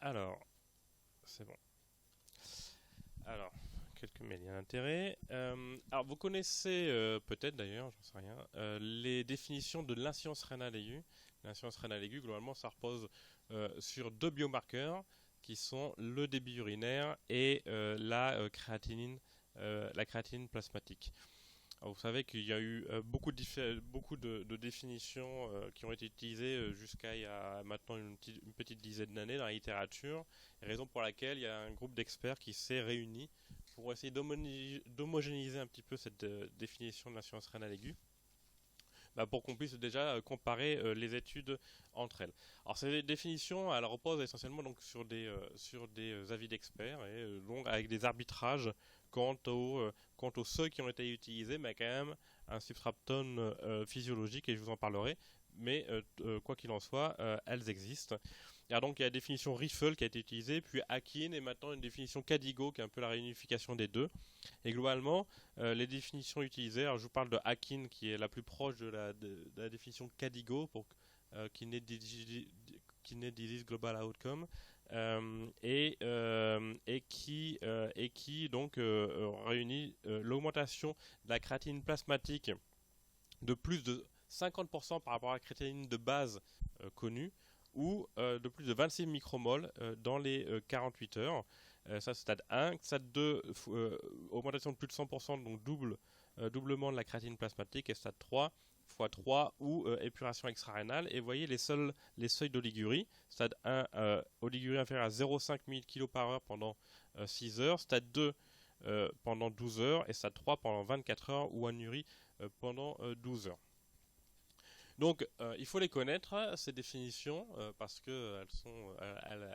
Alors, c'est bon. Alors, quelques médias d'intérêt. Alors, vous connaissez peut-être d'ailleurs, j'en sais rien, les définitions de l'insuffisance rénale aiguë. L'insuffisance rénale aiguë, globalement, ça repose sur deux biomarqueurs qui sont le débit urinaire et la créatinine plasmatique. Alors, vous savez qu'il y a eu beaucoup de définitions qui ont été utilisées jusqu'à il y a maintenant une petite dizaine d'années dans la littérature, raison pour laquelle il y a un groupe d'experts qui s'est réuni pour essayer d'homogénéiser un petit peu cette définition de l'insuffisance rénale aiguë, pour qu'on puisse déjà comparer les études entre elles. Alors ces définitions, elles reposent essentiellement donc sur des avis d'experts et donc avec des arbitrages quant aux seuils qui ont été utilisés, mais quand même un substratum physiologique et je vous en parlerai. Mais quoi qu'il en soit, elles existent. Alors donc il y a la définition Riffel qui a été utilisée, puis Akin et maintenant une définition Cadigo qui est un peu la réunification des deux. Et globalement, les définitions utilisées, alors je vous parle de Akin qui est la plus proche de la définition Cadigo pour Kidney Disease Global Outcome et qui donc réunit l'augmentation de la créatinine plasmatique de plus de 50% par rapport à la créatinine de base connue ou de plus de 26 micromoles dans les 48 heures. Ça, c'est stade 1. Stade 2, augmentation de plus de 100%, donc doublement de la créatinine plasmatique. Et stade 3, x3 ou épuration extra-rénale. Et vous voyez les seuils d'oligurie. Stade 1, oligurie inférieure à 0,5 ml par heure pendant 6 heures. Stade 2, pendant 12 heures. Et stade 3 pendant 24 heures ou anurie pendant 12 heures. Donc, il faut les connaître, ces définitions, parce qu'elles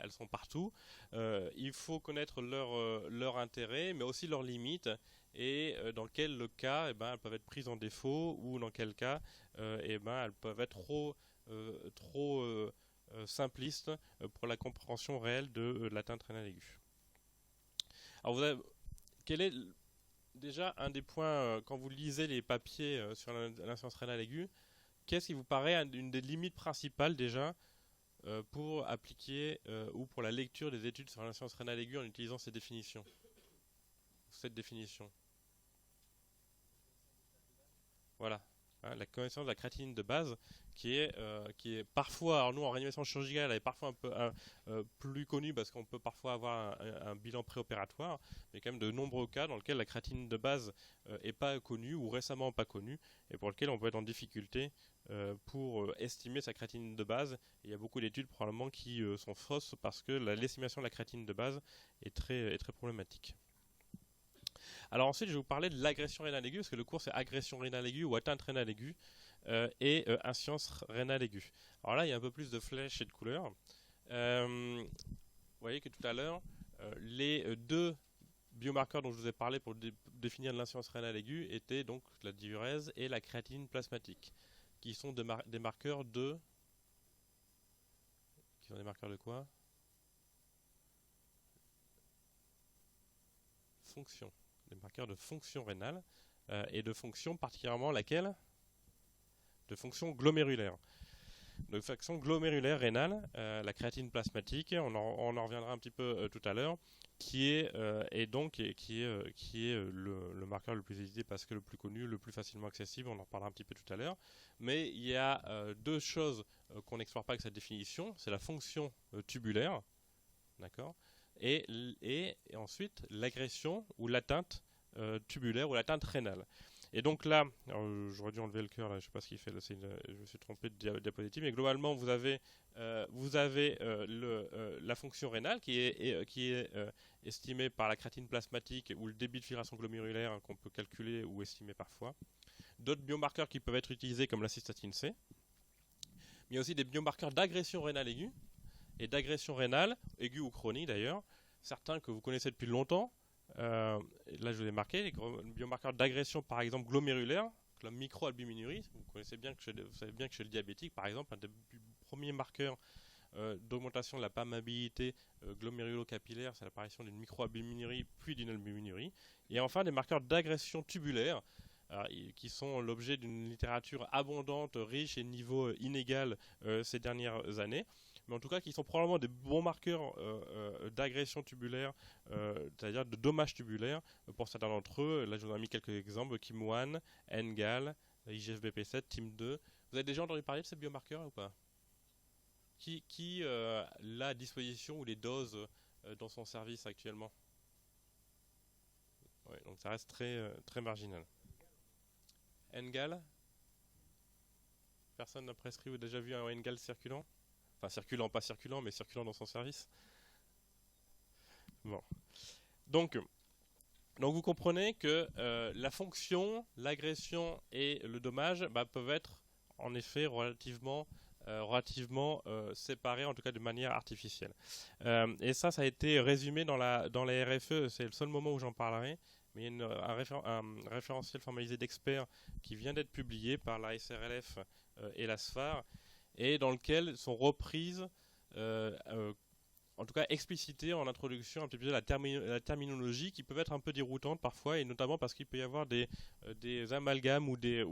elles sont partout. Il faut connaître leur intérêt, mais aussi leurs limites, et dans quel cas elles peuvent être prises en défaut, ou dans quel cas elles peuvent être trop simplistes pour la compréhension réelle de l'atteinte rénale aiguë. Alors, quel est déjà un des points, quand vous lisez les papiers sur l'insuffisance rénale aiguë, qu'est-ce qui vous paraît une des limites principales déjà pour appliquer ou pour la lecture des études sur l'insuffisance rénale aiguë en utilisant cette définition? Voilà. Hein, la connaissance de la créatinine de base qui est parfois, alors nous en réanimation chirurgicale, elle est parfois un peu plus connue parce qu'on peut parfois avoir un bilan préopératoire, mais quand même de nombreux cas dans lesquels la créatinine de base est pas connue ou récemment pas connue et pour lesquels on peut être en difficulté pour estimer sa créatinine de base. Et il y a beaucoup d'études probablement qui sont fausses parce que l'estimation de la créatinine de base est très problématique. Alors ensuite, je vais vous parler de l'agression rénale aiguë, parce que le cours c'est agression rénale aiguë ou atteinte rénale aiguë et insuffisance rénale aiguë. Alors là, il y a un peu plus de flèches et de couleurs. Vous voyez que tout à l'heure, les deux biomarqueurs dont je vous ai parlé pour définir l'insuffisance rénale aiguë étaient donc la diurèse et la créatinine plasmatique, qui sont des marqueurs de... Qui sont des marqueurs de quoi? Fonction. Des marqueurs de fonction rénale et de fonction particulièrement laquelle? De fonction glomérulaire. De fonction glomérulaire rénale, la créatine plasmatique, on en reviendra un petit peu tout à l'heure, qui est le marqueur le plus utilisé parce que le plus connu, le plus facilement accessible, on en reparlera un petit peu tout à l'heure. Mais il y a deux choses qu'on n'explore pas avec cette définition, c'est la fonction tubulaire, d'accord, et ensuite l'agression ou l'atteinte tubulaire ou l'atteinte rénale. Et donc là, j'aurais dû enlever le cœur, là, je ne sais pas ce qu'il fait, là, je me suis trompé de diapositive, mais globalement vous avez la fonction rénale qui est estimée par la créatine plasmatique ou le débit de filtration glomérulaire qu'on peut calculer ou estimer parfois. D'autres biomarqueurs qui peuvent être utilisés comme la cystatine C. Mais il y a aussi des biomarqueurs d'agression rénale aiguë et d'agression rénale, aiguë ou chronique d'ailleurs, certains que vous connaissez depuis longtemps. Là, je vous ai marqué les biomarqueurs d'agression, par exemple glomérulaire, la microalbuminurie. Vous savez bien que chez le diabétique, par exemple, un des premiers marqueurs d'augmentation de la perméabilité glomérulo-capillaire, c'est l'apparition d'une microalbuminurie puis d'une albuminurie. Et enfin, des marqueurs d'agression tubulaire, qui sont l'objet d'une littérature abondante, riche et de niveau inégal ces dernières années, mais en tout cas qui sont probablement des bons marqueurs d'agression tubulaire, c'est-à-dire de dommages tubulaires pour certains d'entre eux. Là, je vous ai mis quelques exemples: Kim1, NGAL, IGF-BP7, TIM2. Vous avez déjà entendu parler de ces biomarqueurs ou pas? Qui l'a à disposition ou les doses dans son service actuellement? Ouais, donc ça reste très marginal. NGAL? Personne n'a prescrit ou déjà vu un NGAL circulant? Enfin, circulant, pas circulant, mais circulant dans son service. Bon. Donc vous comprenez que la fonction, l'agression et le dommage peuvent être en effet relativement séparés, en tout cas de manière artificielle. Et ça a été résumé dans la RFE, c'est le seul moment où j'en parlerai, mais il y a un référentiel formalisé d'experts qui vient d'être publié par la SRLF et la SFAR, et dans lequel sont reprises en tout cas expliciter en introduction un petit peu la terminologie qui peut être un peu déroutante parfois, et notamment parce qu'il peut y avoir des amalgames ou des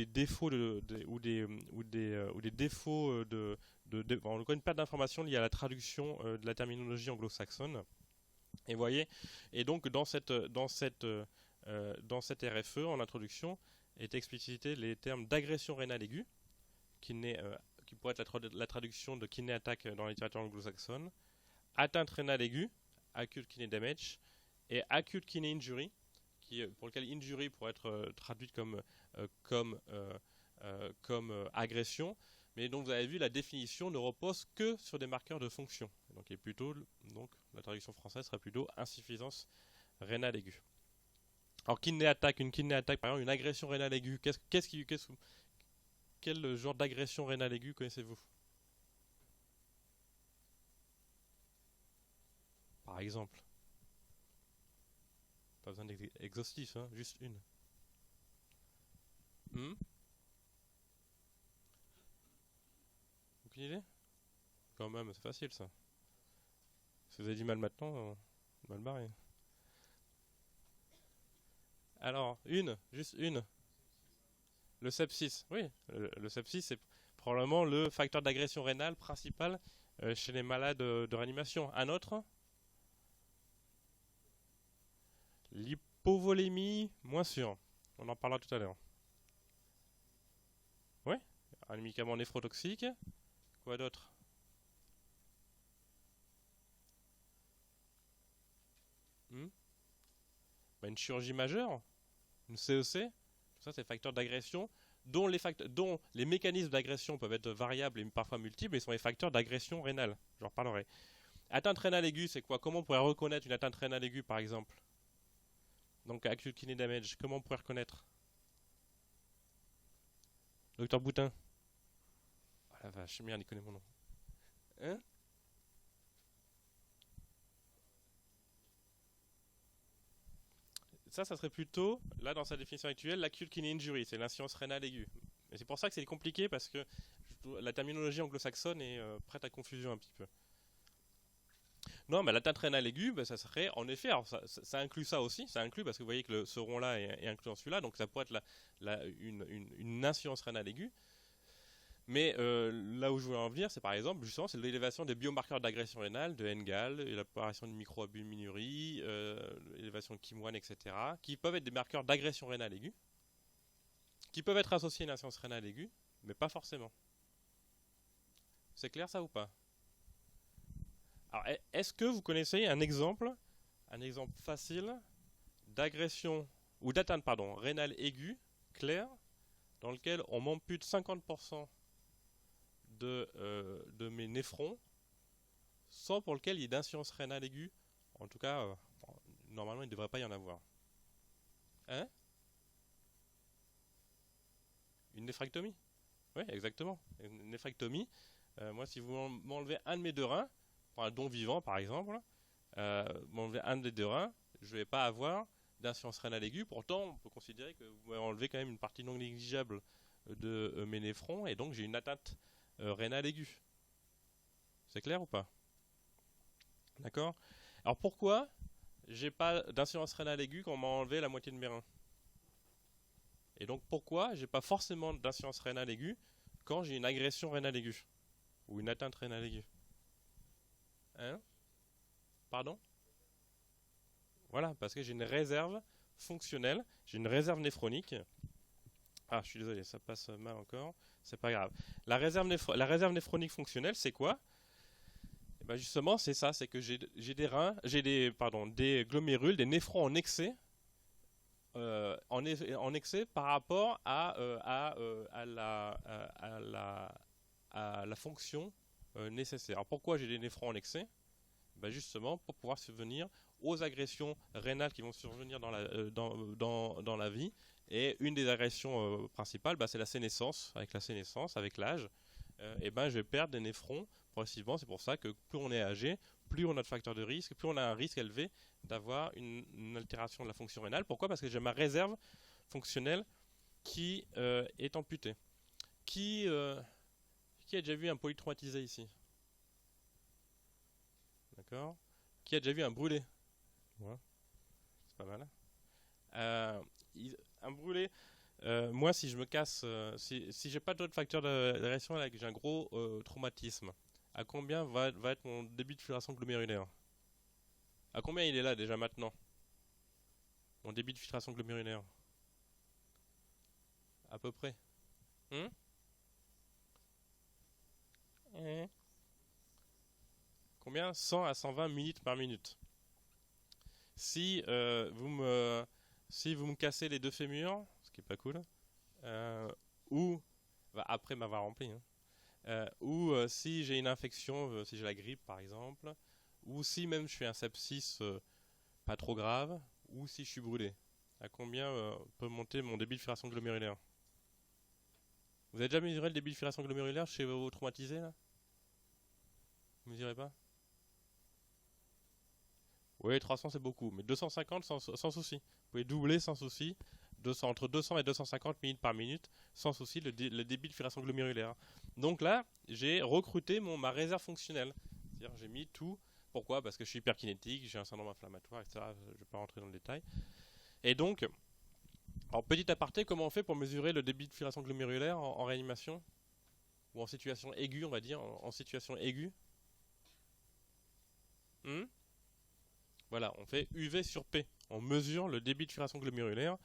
défauts ou des défauts en tout cas une perte d'information liée à la traduction de la terminologie anglo-saxonne. Et voyez, et donc dans cette RFE en introduction est explicité les termes d'agression rénale aiguë, qui pourrait être la traduction de kidney attack dans la littérature anglo-saxonne, atteinte rénale aiguë, acute kidney damage, et acute kidney injury, pour lequel injury pourrait être traduite comme agression, mais donc vous avez vu, la définition ne repose que sur des marqueurs de fonction. Donc, la traduction française serait plutôt insuffisance rénale aiguë. Alors une kidney attack, par exemple, une agression rénale aiguë, quel genre d'agression rénale aiguë connaissez-vous? Par exemple. Pas besoin d'exhaustif, hein, juste une. Aucune idée? Quand même, c'est facile ça. Si vous avez du mal maintenant, mal barré. Alors, juste une. Le sepsis, oui. Le sepsis, c'est probablement le facteur d'agression rénale principal chez les malades de réanimation. Un autre? L'hypovolémie, moins sûr. On en parlera tout à l'heure. Oui. Un médicament néphrotoxique. Quoi d'autre? Une chirurgie majeure, une CEC. Tout ça, c'est facteurs d'agression dont les mécanismes d'agression peuvent être variables et parfois multiples, mais sont les facteurs d'agression rénale. J'en reparlerai. Atteinte rénale aiguë, c'est quoi? Comment on pourrait reconnaître une atteinte rénale aiguë, par exemple? Donc, acute kidney damage, comment on pourrait reconnaître? Docteur Boutin. Oh la vache, merde, il connaît mon nom. Hein? Ça serait plutôt, là dans sa définition actuelle, l'acute kidney injury, c'est l'insuffisance rénale aiguë. Et c'est pour ça que c'est compliqué, parce que la terminologie anglo-saxonne est prête à confusion un petit peu. Non, mais l'atteinte rénale aiguë, ça serait, en effet, alors ça inclut ça aussi, ça inclut, parce que vous voyez que ce rond-là est inclus dans celui-là, donc ça pourrait être une insuffisance rénale aiguë. Mais là où je voulais en venir, c'est par exemple, justement, c'est l'élévation des biomarqueurs d'agression rénale, de NGAL, l'apparition de microalbuminurie, l'élévation de Kim1, etc., qui peuvent être des marqueurs d'agression rénale aiguë, qui peuvent être associés à une insuffisance rénale aiguë, mais pas forcément. C'est clair ça ou pas? Alors, est-ce que vous connaissez un exemple facile d'agression, ou d'atteinte, rénale aiguë, claire, dans lequel on m'ampute 50% de mes néphrons, sans pour lequel il y ait d'insuffisance rénale aiguë? En tout cas, normalement, il ne devrait pas y en avoir. Hein? Une néphrectomie? Oui, exactement. Une néphrectomie. Moi, si vous m'enlevez un de mes deux reins, pour un don vivant par exemple, m'enlevez un des deux reins, je ne vais pas avoir d'insuffisance rénale aiguë. Pourtant, on peut considérer que vous m'avez enlevé quand même une partie non négligeable de mes néphrons, et donc j'ai une atteinte rénale aiguë. C'est clair ou pas? D'accord? Alors pourquoi j'ai pas d'insuffisance rénale aiguë quand on m'a enlevé la moitié de mes reins? Et donc pourquoi j'ai pas forcément d'insuffisance rénale aiguë quand j'ai une agression rénale aiguë ou une atteinte rénale aiguë? Hein? Pardon? Voilà, parce que j'ai une réserve fonctionnelle, j'ai une réserve néphronique. Ah, je suis désolé, ça passe mal encore, c'est pas grave. La réserve néphronique fonctionnelle, c'est quoi? Eh ben justement, c'est ça, c'est que j'ai des reins, des glomérules, des néphrons en excès, en excès par rapport à la fonction nécessaire. Alors pourquoi j'ai des néphrons en excès? Ben justement, pour pouvoir subvenir aux agressions rénales qui vont survenir dans la vie. Et une des agressions principales, c'est la sénescence. Avec la sénescence, avec l'âge, et ben, je vais perdre des néphrons progressivement. C'est pour ça que plus on est âgé, plus on a de facteurs de risque, plus on a un risque élevé d'avoir une altération de la fonction rénale. Pourquoi? Parce que j'ai ma réserve fonctionnelle qui est amputée. Qui a déjà vu un polytraumatisé ici? D'accord? Qui a déjà vu un brûlé? Ouais, c'est pas mal. Un brûlé, moi, si je me casse, si j'ai pas d'autres facteurs d'agression, là, que j'ai un gros traumatisme, à combien va être mon débit de filtration glomérulaire? À combien il est là déjà maintenant? Mon débit de filtration glomérulaire? À peu près. Hum? Combien? 100 à 120 minutes par minute. Si si vous me cassez les deux fémurs, ce qui est pas cool, ou après m'avoir rempli, hein, ou si j'ai une infection, si j'ai la grippe par exemple, ou si même je fais un sepsis pas trop grave, ou si je suis brûlé. À combien peut monter mon débit de filtration glomérulaire? Vous avez déjà mesuré le débit de filtration glomérulaire chez vos traumatisés là? Vous mesurez pas? Oui, 300 c'est beaucoup, mais 250 sans souci. Vous pouvez doubler sans souci, entre 200 et 250 minutes par minute, sans souci, le débit de filtration glomérulaire. Donc là, j'ai recruté ma réserve fonctionnelle. C'est-à-dire j'ai mis tout. Pourquoi? Parce que je suis hyperkinétique, j'ai un syndrome inflammatoire, etc. Je ne vais pas rentrer dans le détail. Et donc, alors petit aparté, comment on fait pour mesurer le débit de filtration glomérulaire en réanimation? Ou en situation aiguë, on va dire, en situation aiguë. Voilà, on fait UV sur P. On mesure le débit de filtration glomérulaire.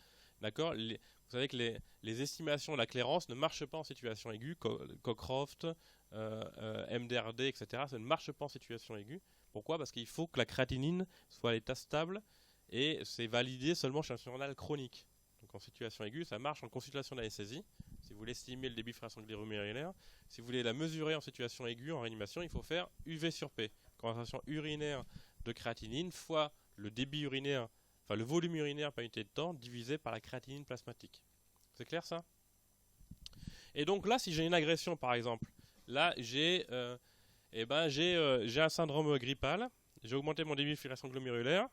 D'accord? Vous savez que les estimations de la clairance ne marchent pas en situation aiguë. Cockcroft, MDRD, etc. Ça ne marche pas en situation aiguë. Pourquoi? Parce qu'il faut que la créatinine soit à l'état stable et c'est validé seulement chez un surrénal chronique. Donc en situation aiguë, ça marche en consultation d'anesthésie. Si vous voulez estimer le débit de filtration glomérulaire, si vous voulez la mesurer en situation aiguë, en réanimation, il faut faire UV sur P. Concentration urinaire de créatinine fois le débit urinaire, enfin le volume urinaire par unité de temps divisé par la créatinine plasmatique. C'est clair ça? Et donc là, si j'ai une agression par exemple, là j'ai un syndrome grippal, j'ai augmenté mon débit de filtration glomérulaire,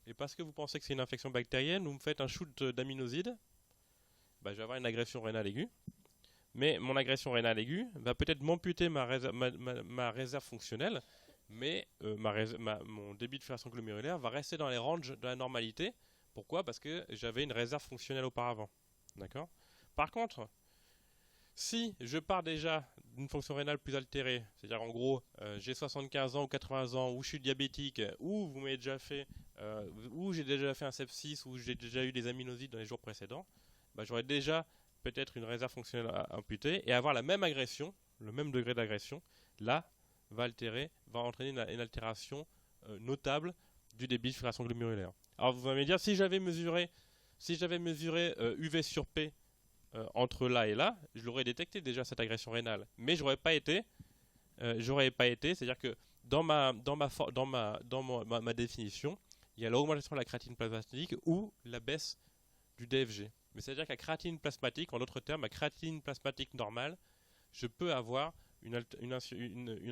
et parce que vous pensez que c'est une infection bactérienne, vous me faites un shoot d'aminosides, je vais avoir une agression rénale aiguë. Mais mon agression rénale aiguë va peut-être m'amputer ma réserve fonctionnelle, mais mon débit de filtration glomérulaire va rester dans les ranges de la normalité. Pourquoi? Parce que j'avais une réserve fonctionnelle auparavant. D'accord? Par contre, si je pars déjà d'une fonction rénale plus altérée, c'est-à-dire en gros j'ai 75 ans ou 80 ans, ou je suis diabétique, ou vous m'avez déjà fait, ou j'ai déjà fait un sepsis, ou j'ai déjà eu des aminosides dans les jours précédents, j'aurais déjà peut-être une réserve fonctionnelle amputée et avoir la même agression, le même degré d'agression, là va entraîner une altération notable du débit de filtration glomérulaire. Alors vous allez me dire, si j'avais mesuré UV sur P entre là et là, je l'aurais détecté déjà cette agression rénale, mais j'aurais pas été, c'est-à-dire que dans ma définition, il y a l'augmentation de la créatinine plasmatique ou la baisse du DFG. Mais c'est-à-dire que la créatinine plasmatique, en d'autres termes, la créatinine plasmatique normale, je peux avoir une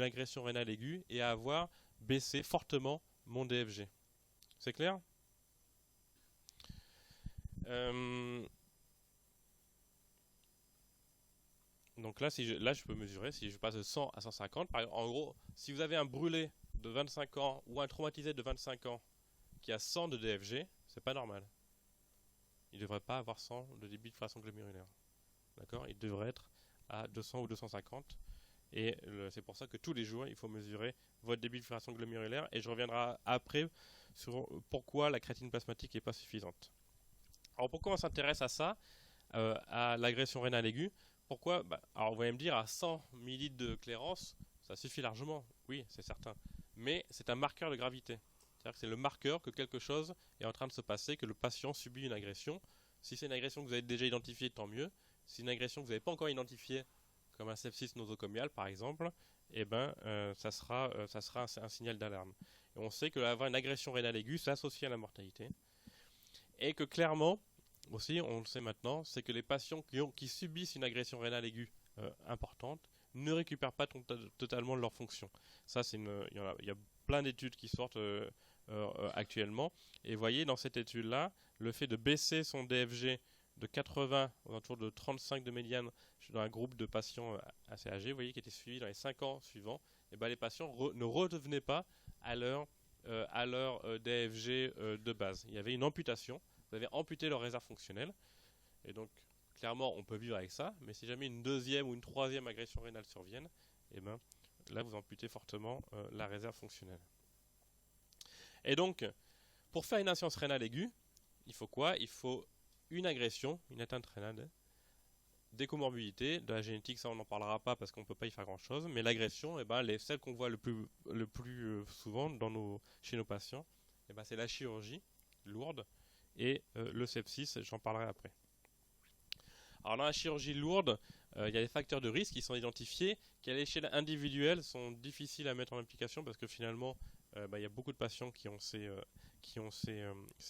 agression rénale aiguë et avoir baissé fortement mon DFG. C'est clair? Donc là, je peux mesurer, si je passe de 100 à 150, par exemple, en gros, si vous avez un brûlé de 25 ans ou un traumatisé de 25 ans qui a 100 de DFG, c'est pas normal. il ne devrait pas avoir 100 de débit de filtration glomérulaire. D'accord? Il devrait être à 200 ou 250. Et c'est pour ça que tous les jours, il faut mesurer votre débit de filtration glomérulaire. Et je reviendrai après sur pourquoi la créatinine plasmatique n'est pas suffisante. Alors pourquoi on s'intéresse à ça, à l'agression rénale aiguë? Pourquoi? Alors vous allez me dire, à 100 ml de clairance, ça suffit largement. Oui, c'est certain. Mais c'est un marqueur de gravité. C'est-à-dire que c'est le marqueur que quelque chose est en train de se passer, que le patient subit une agression. Si c'est une agression que vous avez déjà identifiée, tant mieux. Si c'est une agression que vous n'avez pas encore identifiée, comme un sepsis nosocomial par exemple, eh ben, ça sera un signal d'alarme. Et on sait que avoir une agression rénale aiguë, c'est associé à la mortalité. Et que clairement, aussi, on le sait maintenant, c'est que les patients qui subissent une agression rénale aiguë importante ne récupèrent pas totalement leur fonction. Ça, il y a plein d'études qui sortent actuellement. Et vous voyez, dans cette étude-là, le fait de baisser son DFG de 80 autour de 35 de médiane dans un groupe de patients assez âgés, vous voyez, qui étaient suivis dans les 5 ans suivants, et ben les patients ne redevenaient pas à leur DFG de base. Il y avait une amputation, vous avez amputé leur réserve fonctionnelle, et donc clairement on peut vivre avec ça, mais si jamais une deuxième ou une troisième agression rénale surviennent, et ben là vous amputez fortement la réserve fonctionnelle. Et donc, pour faire une insuffisance rénale aiguë, il faut quoi? Il faut une agression, une atteinte rénale, des comorbidités, de la génétique, ça on n'en parlera pas parce qu'on ne peut pas y faire grand chose, mais l'agression, eh ben, celle qu'on voit le plus souvent chez nos patients, eh ben, c'est la chirurgie lourde et le sepsis, j'en parlerai après. Alors dans la chirurgie lourde, il y a des facteurs de risque qui sont identifiés, qui à l'échelle individuelle sont difficiles à mettre en application parce que finalement, il y a beaucoup de patients qui ont ces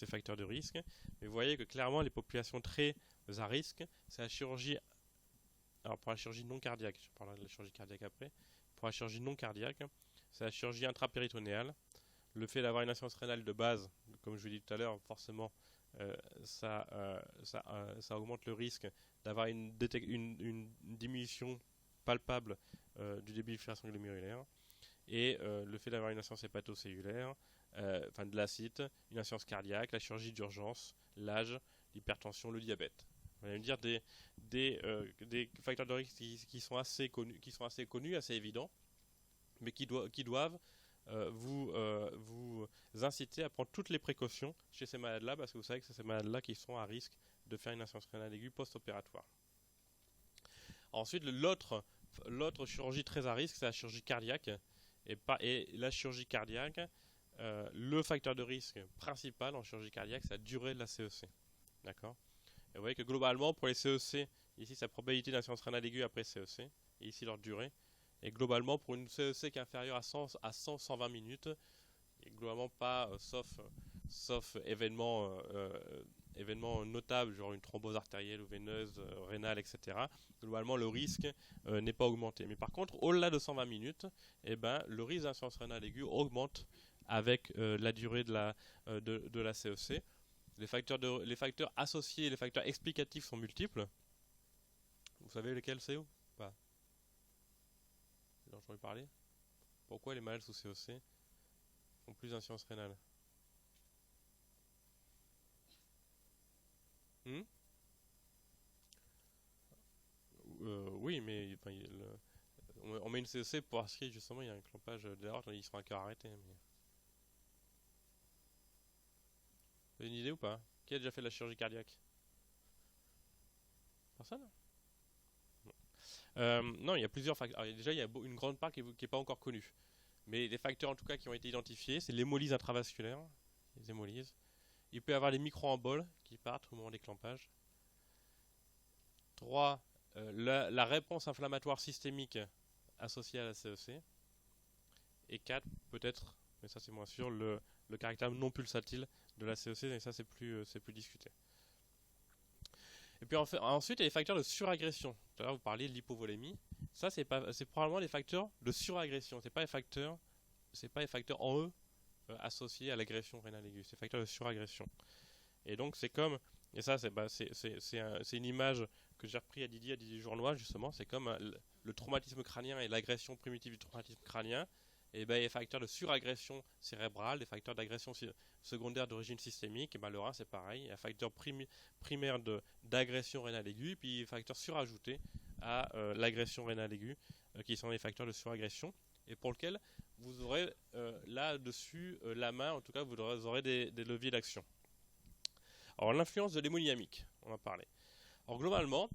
facteurs de risque. Mais vous voyez que clairement, les populations très à risque, c'est la chirurgie. Alors pour la chirurgie non cardiaque, je parlerai de la chirurgie cardiaque après. Pour la chirurgie non cardiaque, c'est la chirurgie intrapéritonéale. Le fait d'avoir une insuffisance rénale de base, comme je vous l'ai dit tout à l'heure, forcément, ça augmente le risque d'avoir une diminution palpable du débit de filtration glomérulaire. Et le fait d'avoir une insuffisance hépatocellulaire, de l'acide, une insuffisance cardiaque, la chirurgie d'urgence, l'âge, l'hypertension, le diabète. On va me dire des facteurs de risque qui sont assez connus, assez évidents, mais qui doivent vous inciter à prendre toutes les précautions chez ces malades-là, parce que vous savez que c'est ces malades-là qui sont à risque de faire une insuffisance rénale aiguë post-opératoire. Ensuite, l'autre chirurgie très à risque, c'est la chirurgie cardiaque. Et la chirurgie cardiaque, le facteur de risque principal en chirurgie cardiaque, c'est la durée de la CEC. D'accord? Et vous voyez que globalement, pour les CEC, ici, c'est la probabilité d'insuffisance rénale aiguë après CEC, et ici leur durée. Et globalement, pour une CEC qui est inférieure à 100-120 minutes, et globalement pas, sauf événements notables, genre une thrombose artérielle ou veineuse, rénale, etc. Globalement, le risque n'est pas augmenté. Mais par contre, au-delà de 120 minutes, eh ben, le risque d'insuffisance rénale aiguë augmente avec la durée de la CEC. Les facteurs associés, les facteurs explicatifs sont multiples. Vous savez lesquels c'est ou pas? J'en ai parlé. Pourquoi les malades sous CEC font plus d'insuffisance rénale? Oui, mais on met une CEC pour inscrire justement, il y a un clampage de l'aorte, ils sont à cœur arrêté. Mais... Vous avez une idée ou pas? Qui a déjà fait de la chirurgie cardiaque? Personne? Non, il y a plusieurs facteurs. Alors, déjà, il y a une grande part qui n'est pas encore connue. Mais les facteurs en tout cas qui ont été identifiés, c'est l'hémolyse intravasculaire, les hémolyses. Il peut y avoir les micro-emboles qui partent au moment des clampages. 3. La réponse inflammatoire systémique associée à la CEC. Et 4, peut-être, mais ça c'est moins sûr, le caractère non pulsatile de la CEC, et ça c'est plus discuté. Et puis ensuite, il y a les facteurs de suragression. Tout à l'heure, vous parliez de l'hypovolémie. Ça, c'est probablement les facteurs de suragression. C'est pas les facteurs en eux associés à l'agression rénale aiguë. C'est les facteurs de suragression. Et donc, c'est comme... Et ça, c'est une image que j'ai repris à Didier Journois, justement. C'est comme le traumatisme crânien et l'agression primitive du traumatisme crânien. et ben, les facteurs de suragression cérébrale, des facteurs d'agression secondaire d'origine systémique, et ben, le rein c'est pareil, il y a un facteur primaire d'agression rénale aiguë, puis des facteurs surajoutés à l'agression rénale aiguë, qui sont les facteurs de suragression, et pour lequel vous aurez là-dessus la main, en tout cas vous aurez des leviers d'action. Alors l'influence de l'hémodynamique, on en parlait. Alors globalement,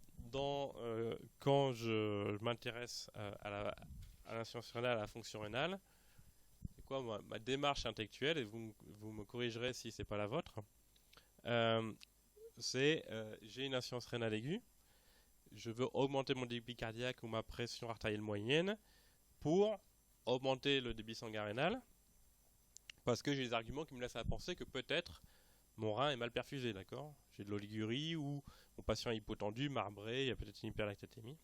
quand je m'intéresse à l'insuffisance rénale, à la fonction rénale, c'est quoi ma démarche intellectuelle, et vous me corrigerez si c'est pas la vôtre, j'ai une insuffisance rénale aiguë, je veux augmenter mon débit cardiaque ou ma pression artérielle moyenne pour augmenter le débit sanguin rénal, parce que j'ai des arguments qui me laissent à penser que peut-être mon rein est mal perfusé, d'accord? J'ai de l'oligurie ou mon patient est hypotendu, marbré, il y a peut-être une hyperlactatémie.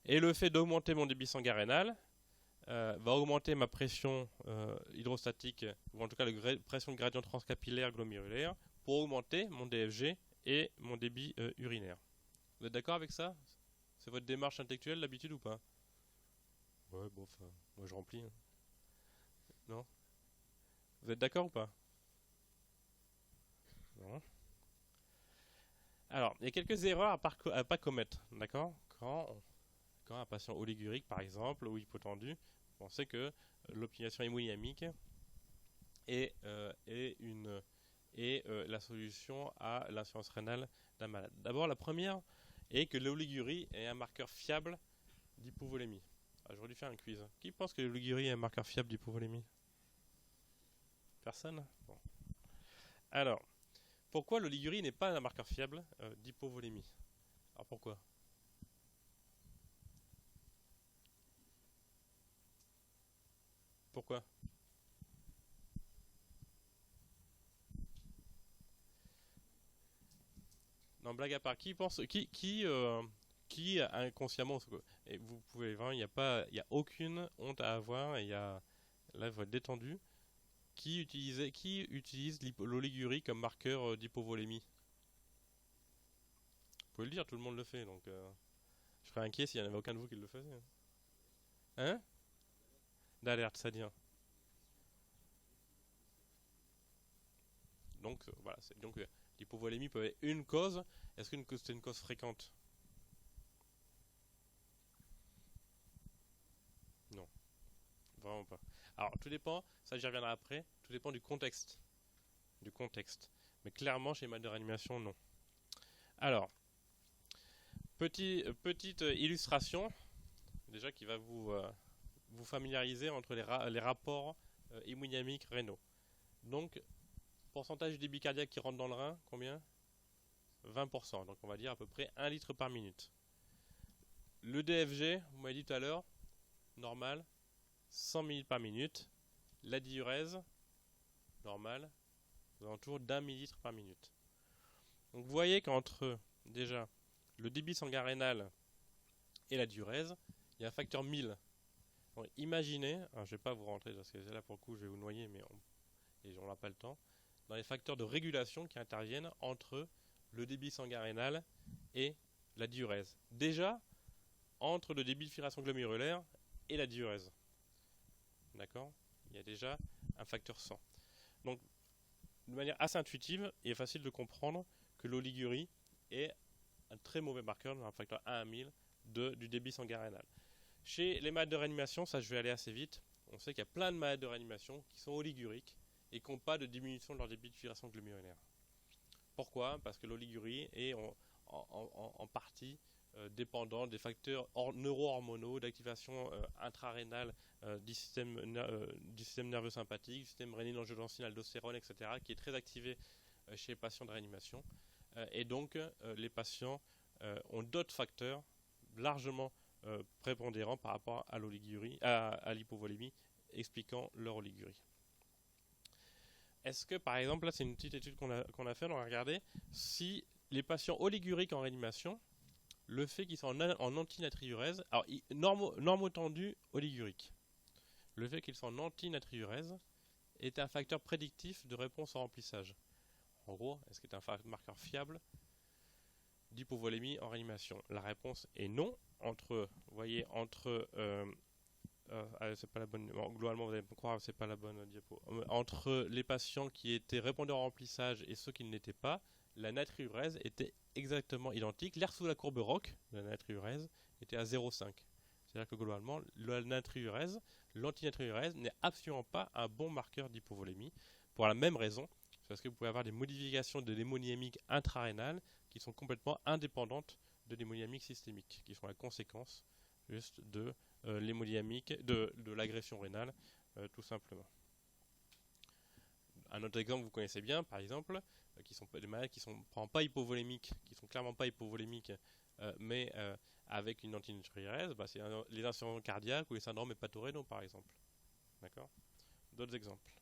Et le fait d'augmenter mon débit sanguin rénal va augmenter ma pression hydrostatique, ou en tout cas la pression de gradient transcapillaire glomérulaire, pour augmenter mon DFG et mon débit urinaire. Vous êtes d'accord avec ça? C'est votre démarche intellectuelle d'habitude ou pas? Ouais, bon, enfin, moi je remplis. Hein. Non? Vous êtes d'accord ou pas? Non. Alors, il y a quelques erreurs à pas commettre, d'accord? Quand un patient oligurique, par exemple, ou hypotendu, pensez que l'optimisation hémodynamique est la solution à l'insuffisance rénale d'un malade. D'abord, la première est que l'oligurie est un marqueur fiable d'hypovolémie. Je vais lui faire un quiz. Qui pense que l'oligurie est un marqueur fiable d'hypovolémie? Personne? Bon. Alors, pourquoi l'oligurie n'est pas un marqueur fiable d'hypovolémie? Alors pourquoi? Pourquoi? Non, blague à part, qui inconsciemment, et vous pouvez voir, il n'y a aucune honte à avoir, et là vous êtes détendu, qui utilise l'oligurie comme marqueur d'hypovolémie? Vous pouvez le dire, tout le monde le fait, donc je serais inquiet s'il n'y en avait aucun de vous qui le faisait. Hein? D'alerte, ça dit. Donc voilà, l'hypovolémie peut être une cause. Est-ce que c'est une cause fréquente? Non, vraiment pas. Alors tout dépend, ça j'y reviendrai après, tout dépend du contexte. Mais clairement chez les malades de réanimation, non. Alors, petite illustration, déjà qui va vous familiariser entre les rapports hémodynamiques rénaux. Donc, pourcentage du débit cardiaque qui rentre dans le rein, combien? 20%, donc on va dire à peu près 1 litre par minute. Le DFG, vous m'avez dit tout à l'heure, normal, 100 ml par minute. La diurèse, normale, aux alentours d'1 millilitre par minute. Donc vous voyez qu'entre, déjà, le débit sanguin rénal et la diurèse, il y a un facteur 1000. Donc imaginez, je ne vais pas vous rentrer, parce que là pour le coup je vais vous noyer, et on n'a pas le temps, dans les facteurs de régulation qui interviennent entre le débit sanguin rénal et la diurèse. Déjà, entre le débit de filtration glomérulaire et la diurèse. D'accord? Il y a déjà un facteur 100. Donc, de manière assez intuitive, il est facile de comprendre que l'oligurie est un très mauvais marqueur, un facteur 1 à 1000 du débit sanguin rénal. Chez les malades de réanimation, ça je vais aller assez vite, on sait qu'il y a plein de malades de réanimation qui sont oliguriques et qui n'ont pas de diminution de leur débit de filtration glomérulaire. Pourquoi? Parce que l'oligurie est en partie dépendant des facteurs neuro-hormonaux d'activation intrarénale du système nerveux sympathique, du système rénine-angiotensine, aldostérone, etc., qui est très activé chez les patients de réanimation. Et donc, les patients ont d'autres facteurs largement prépondérants par rapport à l'oligurie, à l'hypovolémie, expliquant leur oligurie. Est-ce que, par exemple, là c'est une petite étude qu'on a fait, on a regardé si les patients oliguriques en réanimation, le fait qu'ils soient en antinatriurèse, alors normotendu oligurique, le fait qu'ils soient en antinatriurèse est un facteur prédictif de réponse au remplissage. En gros, est-ce que c'est un marqueur fiable d'hypovolémie en réanimation? La réponse est non. Entre c'est pas la bonne. Bon, globalement, vous allez me croire, c'est pas la bonne diapo. Entre les patients qui étaient répondeurs au remplissage et ceux qui ne l'étaient pas, la natriurèse était exactement identique. L'air sous la courbe ROC de la natriurèse était à 0,5. C'est-à-dire que globalement, la natriurèse, l'antinatriurèse n'est absolument pas un bon marqueur d'hypovolémie pour la même raison, parce que vous pouvez avoir des modifications de l'hémodynamique intrarénale qui sont complètement indépendantes de l'hémodynamique systémique, qui sont la conséquence juste de l'hémodynamique, de l'agression rénale, tout simplement. Un autre exemple que vous connaissez bien, par exemple, qui sont des malades qui sont pas hypovolémiques, qui sont clairement pas hypovolémiques, mais avec une antinatriurèse, c'est les insuffisances cardiaques ou les syndromes hépatorénaux, par exemple. D'accord ? D'autres exemples.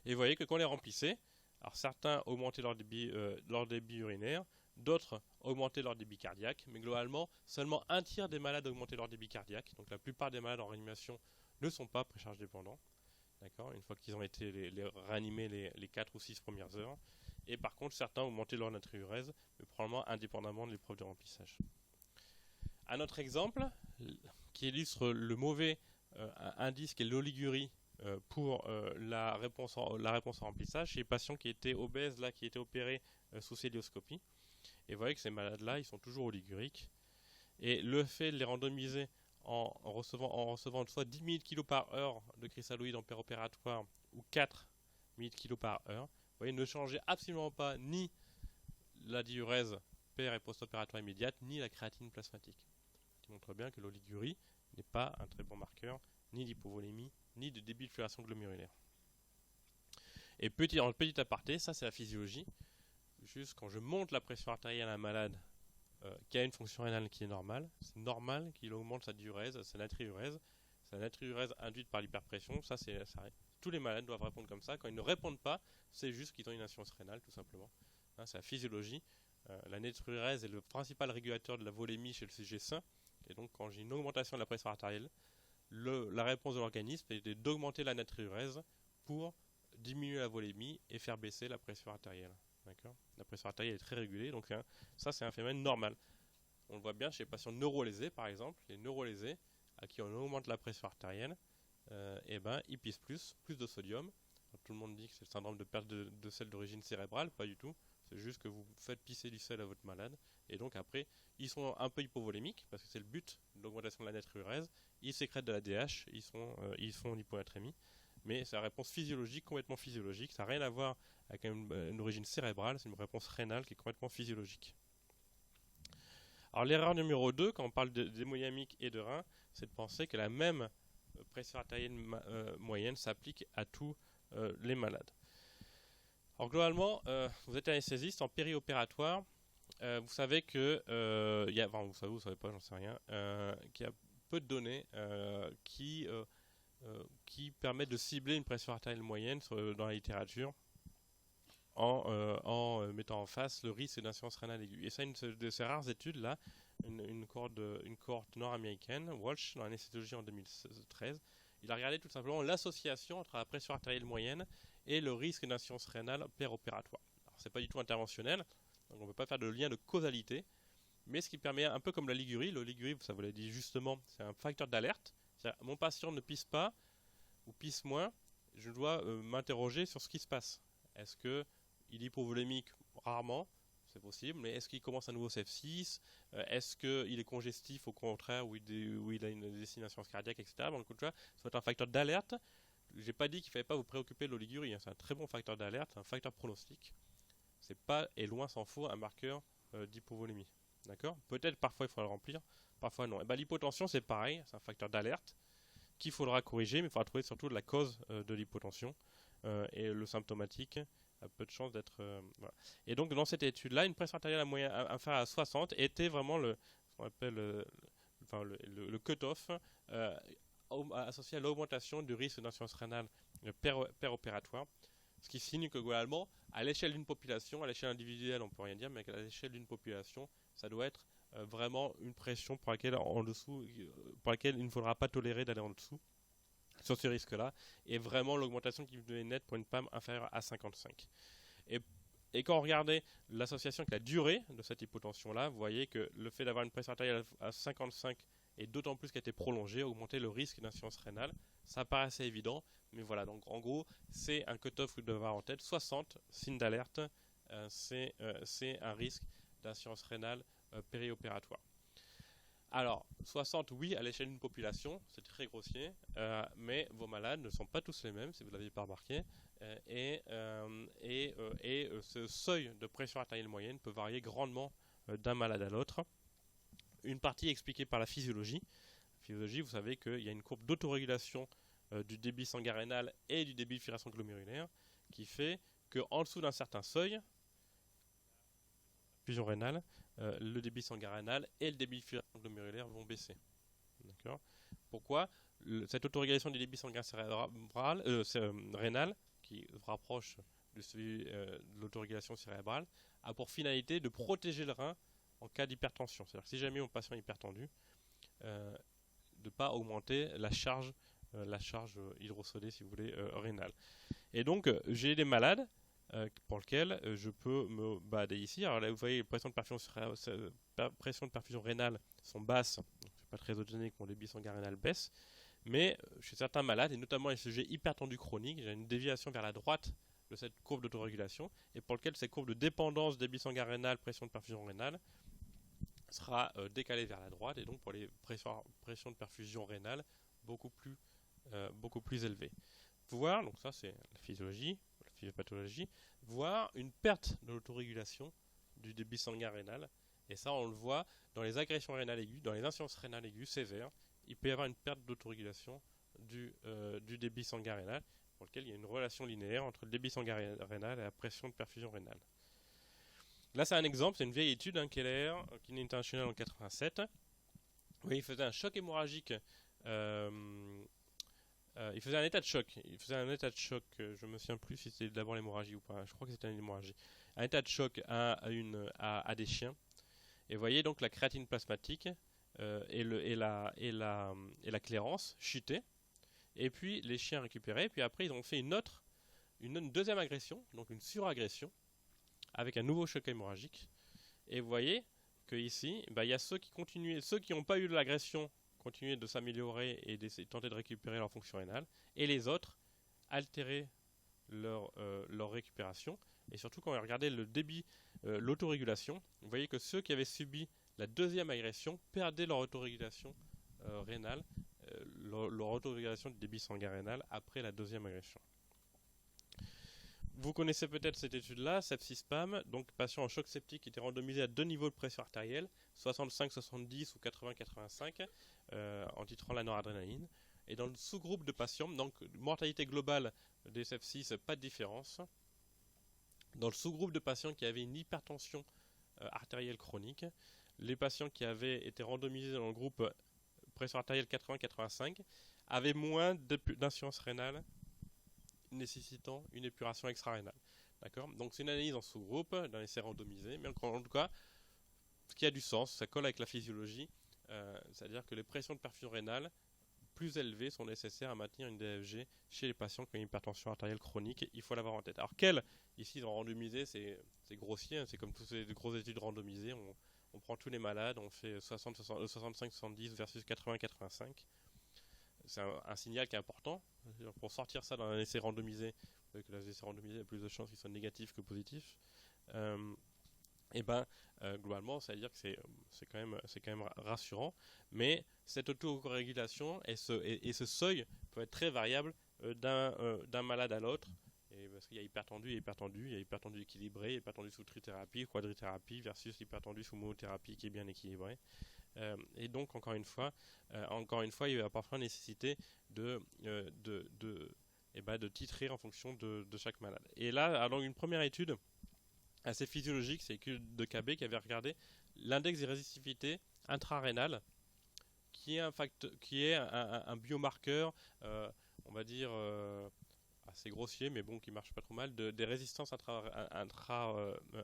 Et vous voyez que quand on les remplissait, alors certains augmentaient leur débit urinaire, d'autres augmentaient leur débit cardiaque, mais globalement, seulement un tiers des malades augmentaient leur débit cardiaque. Donc la plupart des malades en réanimation ne sont pas précharge dépendants. D'accord, une fois qu'ils ont été les réanimés les 4 ou 6 premières heures. Et par contre, certains augmentaient leur natriurèse, mais probablement indépendamment de l'épreuve de remplissage. Un autre exemple qui illustre le mauvais indice qu'est l'oligurie pour la réponse en remplissage chez les patients qui étaient obèses, là, qui étaient opérés sous célioscopie. Et vous voyez que ces malades-là, ils sont toujours oliguriques. Et le fait de les randomiser en recevant soit 10 000 kg par heure de cristalloïdes en péropératoire ou 4 000 kg par heure, vous voyez, ne changeait absolument pas ni la diurèse pér- et post-opératoire immédiate, ni la créatine plasmatique. Ce qui montre bien que l'oligurie n'est pas un très bon marqueur, ni d'hypovolémie, ni de débit de fluorescence glomérulaire. Et en petit aparté, ça c'est la physiologie. Juste quand je monte la pression artérielle à un malade qui a une fonction rénale qui est normale, c'est normal qu'il augmente sa diurèse, sa natriurèse induite par l'hyperpression. Ça, tous les malades doivent répondre comme ça. Quand ils ne répondent pas, c'est juste qu'ils ont une insuffisance rénale, tout simplement. Hein, c'est la physiologie. La natriurèse est le principal régulateur de la volémie chez le sujet sain. Et donc, quand j'ai une augmentation de la pression artérielle, la réponse de l'organisme est d'augmenter la natriurèse pour diminuer la volémie et faire baisser la pression artérielle. D'accord ? La pression artérielle est très régulée, donc ça c'est un phénomène normal. On le voit bien chez les patients neurolésés par exemple, les neurolésés à qui on augmente la pression artérielle, ils pissent plus de sodium. Alors, tout le monde dit que c'est le syndrome de perte de sel d'origine cérébrale, pas du tout. C'est juste que vous faites pisser du sel à votre malade, et donc après ils sont un peu hypovolémiques parce que c'est le but de l'augmentation de la natriurèse. Ils sécrètent de la DH, ils font l'hyponatrémie. Mais c'est une réponse physiologique, complètement physiologique. Ça n'a rien à voir avec une origine cérébrale, c'est une réponse rénale qui est complètement physiologique. Alors l'erreur numéro 2, quand on parle d'hémodynamique et de rein, c'est de penser que la même pression artérielle moyenne s'applique à tous les malades. Alors globalement, vous êtes anesthésiste en périopératoire, vous savez que, vous savez pas, j'en sais rien, qu'il y a peu de données qui permettent de cibler une pression artérielle moyenne dans la littérature en mettant en face le risque d'insuffisance rénale aiguë. Et ça, une de ces rares études-là, une cohorte nord-américaine, Walsh, dans l'anesthésologie en 2013, il a regardé tout simplement l'association entre la pression artérielle moyenne et le risque d'insuffisance rénale péropératoire. Alors, c'est pas du tout interventionnel, donc on ne peut pas faire de lien de causalité, mais ce qui permet, un peu comme la ligurie, ça vous l'a dit justement, c'est un facteur d'alerte. Mon patient ne pisse pas ou pisse moins, je dois m'interroger sur ce qui se passe. Est-ce qu'il est hypovolémique? Rarement, c'est possible, mais est-ce qu'il commence un nouveau CF6? Est-ce qu'il est congestif au contraire, où il a une destination cardiaque, etc. Donc, ça va être un facteur d'alerte. Je n'ai pas dit qu'il ne fallait pas vous préoccuper de l'oligurie, hein. C'est un très bon facteur d'alerte, un facteur pronostic. C'est pas, et loin s'en faut, un marqueur d'hypovolémie. D'accord? Peut-être parfois il faudra le remplir, parfois non. Et l'hypotension c'est pareil, c'est un facteur d'alerte qu'il faudra corriger, mais il faudra trouver surtout la cause de l'hypotension et le symptomatique a peu de chances d'être... voilà. Et donc dans cette étude-là, une pression artérielle inférieure à 60 était vraiment ce qu'on appelle le cut-off associé à l'augmentation du risque d'insuffisance rénale péropératoire. Ce qui signe que globalement, à l'échelle d'une population, à l'échelle individuelle, on ne peut rien dire, mais à l'échelle d'une population, ça doit être vraiment une pression pour laquelle il ne faudra pas tolérer d'aller en dessous sur ce risque-là, et vraiment l'augmentation qui devait naître pour une PAM inférieure à 55. Et quand on regardait l'association avec la durée de cette hypotension-là, vous voyez que le fait d'avoir une pression artérielle à 55 et d'autant plus qu'elle était prolongée, augmentait le risque d'insuffisance rénale. Ça paraît assez évident, mais voilà, donc en gros, c'est un cutoff que vous devez avoir en tête. 60, signe d'alerte, c'est un risque d'insuffisance rénale périopératoire. Alors, 60, oui, à l'échelle d'une population, c'est très grossier, mais vos malades ne sont pas tous les mêmes, si vous ne l'avez pas remarqué, ce seuil de pression artérielle moyenne peut varier grandement d'un malade à l'autre. Une partie expliquée par la physiologie. La physiologie, vous savez qu'il y a une courbe d'autorégulation du débit sanguin rénal et du débit de filtration glomérulaire qui fait qu'en dessous d'un certain seuil, fusion rénale, le débit sanguin rénal et le débit de filtration glomérulaire vont baisser. D'accord ? Pourquoi ? Cette autorégulation du débit sanguin rénal, qui se rapproche de celui de l'autorégulation cérébrale, a pour finalité de protéger le rein en cas d'hypertension. C'est-à-dire que si jamais mon patient est hypertendu, de ne pas augmenter la charge hydrosodée, si vous voulez, rénale. Et donc, j'ai des malades pour lesquels je peux me balader ici. Alors là, vous voyez, les pressions de perfusion rénale sont basses, donc c'est pas très autogénique, mon débit sanguin rénal baisse. Mais chez certains malades, et notamment les sujets hypertendus chroniques, j'ai une déviation vers la droite de cette courbe d'autorégulation, et pour lequel cette courbe de dépendance débit sanguin rénal, pression de perfusion rénale, sera décalée vers la droite, et donc pour les pressions de perfusion rénale beaucoup plus élevées. Voir, donc ça c'est la physiologie, la physiopathologie, voir une perte de l'autorégulation du débit sanguin rénal, et ça on le voit dans les agressions rénales aiguës, dans les insuffisances rénales aiguës sévères, il peut y avoir une perte d'autorégulation du débit sanguin rénal, pour lequel il y a une relation linéaire entre le débit sanguin rénal et la pression de perfusion rénale. Là, c'est un exemple, c'est une vieille étude, Keller, qui est internationale en 87. Oui, il faisait un choc hémorragique. Il faisait un état de choc. Je me souviens plus si c'était d'abord l'hémorragie ou pas. Je crois que c'était une hémorragie. Un état de choc à des chiens. Et vous voyez donc la créatine plasmatique et la clairance chutaient. Et puis les chiens récupéraient. Puis après, ils ont fait une deuxième agression, donc une suragression, avec un nouveau choc hémorragique. Et vous voyez que ici, il y a ceux qui n'ont pas eu de l'agression, continuaient de s'améliorer et d'essayer de tenter de récupérer leur fonction rénale, et les autres altéraient leur récupération. Et surtout, quand on regardait le débit, l'autorégulation, vous voyez que ceux qui avaient subi la deuxième agression perdaient leur autorégulation rénale, leur autorégulation du débit sanguin rénal après la deuxième agression. Vous connaissez peut-être cette étude-là, sepsis-PAM, donc patient en choc septique qui était randomisé à deux niveaux de pression artérielle, 65-70 ou 80-85, en titrant la noradrénaline. Et dans le sous-groupe de patients, donc mortalité globale des sepsis, pas de différence. Dans le sous-groupe de patients qui avaient une hypertension artérielle chronique, les patients qui avaient été randomisés dans le groupe pression artérielle 80-85 avaient moins d'insuffisance rénale nécessitant une épuration extra-rénale. D'accord ? Donc c'est une analyse en sous-groupe, dans les essais randomisés, mais en tout cas, ce qui a du sens, ça colle avec la physiologie, c'est-à-dire que les pressions de perfusion rénale plus élevées sont nécessaires à maintenir une DFG chez les patients qui ont une hypertension artérielle chronique, il faut l'avoir en tête. Alors ici dans randomisé, c'est grossier, hein, c'est comme toutes ces grosses études randomisées, on prend tous les malades, on fait 65-70 versus 80-85. C'est un signal qui est important. Pour sortir ça dans un essai randomisé, vous savez que dans les essais randomisés, il y a plus de chances qu'ils soient négatifs que positifs. Globalement, ça veut dire que c'est quand même rassurant. Mais cette autorégulation et ce seuil peut être très variable d'un malade à l'autre. Et parce qu'il y a hypertendu et hypertendu, il y a hypertendu équilibré, hypertendu sous trithérapie, quadrithérapie versus hypertendu sous monothérapie qui est bien équilibré. Et donc encore une fois, il y a parfois nécessité de titrer en fonction de chaque malade. Et là, alors une première étude assez physiologique, c'est l'étude de KB qui avait regardé l'index d'irrésistivité intrarénale, qui est un biomarqueur, on va dire assez grossier, mais bon, qui marche pas trop mal, des résistances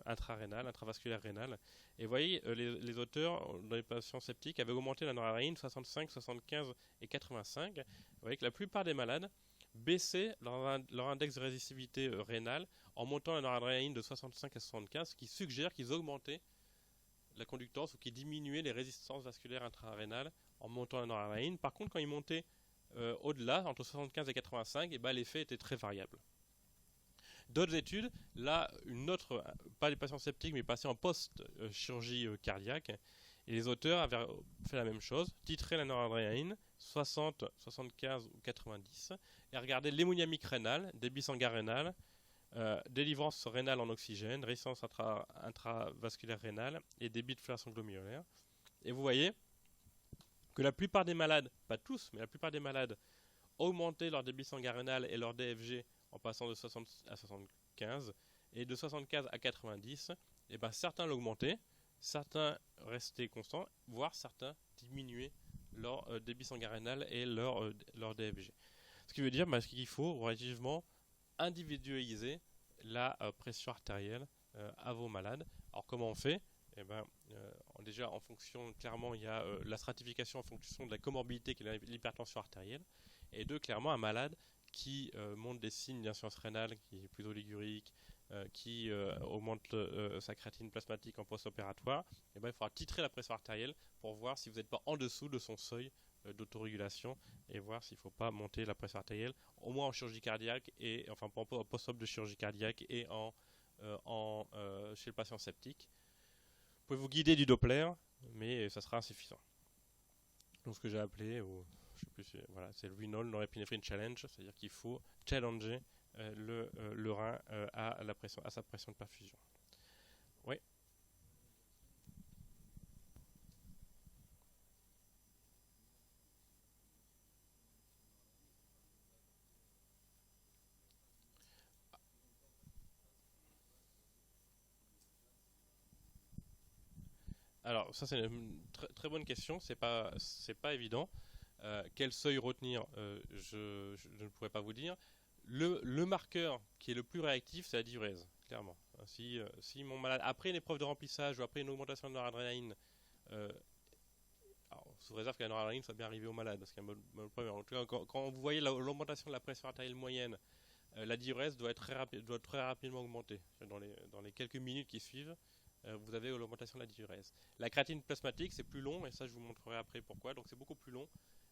intrarénales, intravasculaires rénales. Et vous voyez, les auteurs, dans les patients septiques, avaient augmenté la noradrénaline 65, 75 et 85. Vous voyez que la plupart des malades baissaient leur index de résistivité rénale en montant la noradrénaline de 65 à 75, ce qui suggère qu'ils augmentaient la conductance ou qu'ils diminuaient les résistances vasculaires intrarénales en montant la noradrénaline. Par contre, quand ils montaient au-delà, entre 75 et 85, et ben, l'effet était très variable. D'autres études, là, une autre, pas des patients septiques, mais passés en post-chirurgie cardiaque, et les auteurs avaient fait la même chose, titré la noradrénaline, 60, 75 ou 90, et regarder l'hémodynamique rénale, débit sanguin rénal, délivrance rénale en oxygène, résistance intravasculaire rénale et débit de fluorescence glomérulaire. Et vous voyez que la plupart des malades, pas tous, mais la plupart des malades, augmentaient leur débit sanguin rénal et leur DFG en passant de 60 à 75, et de 75 à 90, et ben certains l'augmentaient, certains restaient constants, voire certains diminuaient leur débit sanguin rénal et leur DFG. Ce qui veut dire qu'il faut relativement individualiser la pression artérielle à vos malades. Alors comment on fait? Eh ben, déjà en fonction, clairement il y a la stratification en fonction de la comorbidité qui est l'hypertension artérielle, et deux, clairement un malade qui montre des signes d'insuffisance rénale, qui est plus oligurique, qui augmente sa créatinine plasmatique en post-opératoire, et ben, il faudra titrer la pression artérielle pour voir si vous n'êtes pas en dessous de son seuil d'autorégulation, et voir s'il ne faut pas monter la pression artérielle, au moins en chirurgie cardiaque, et enfin en post-op de chirurgie cardiaque et chez le patient septique. Vous pouvez vous guider du Doppler, mais ça sera insuffisant. Donc ce que j'ai appelé, je sais plus, voilà, c'est le Renal Norepinephrine Challenge, c'est-à-dire qu'il faut challenger le rein à sa pression de perfusion. Oui. Alors ça c'est une très bonne question, c'est pas évident. Quel seuil retenir, je ne pourrais pas vous dire. Le marqueur qui est le plus réactif, c'est la diurèse, clairement. Si mon malade, après une épreuve de remplissage ou après une augmentation de noradrénaline, sous réserve que la noradrénaline soit bien arrivée au malade, parce qu'il y a un problème. En tout cas, quand vous voyez l'augmentation de la pression artérielle moyenne, la diurèse doit très rapidement augmenter. Dans les quelques minutes qui suivent, vous avez l'augmentation de la diurèse. La créatinine plasmatique, c'est plus long, et ça je vous montrerai après pourquoi, donc c'est beaucoup plus long.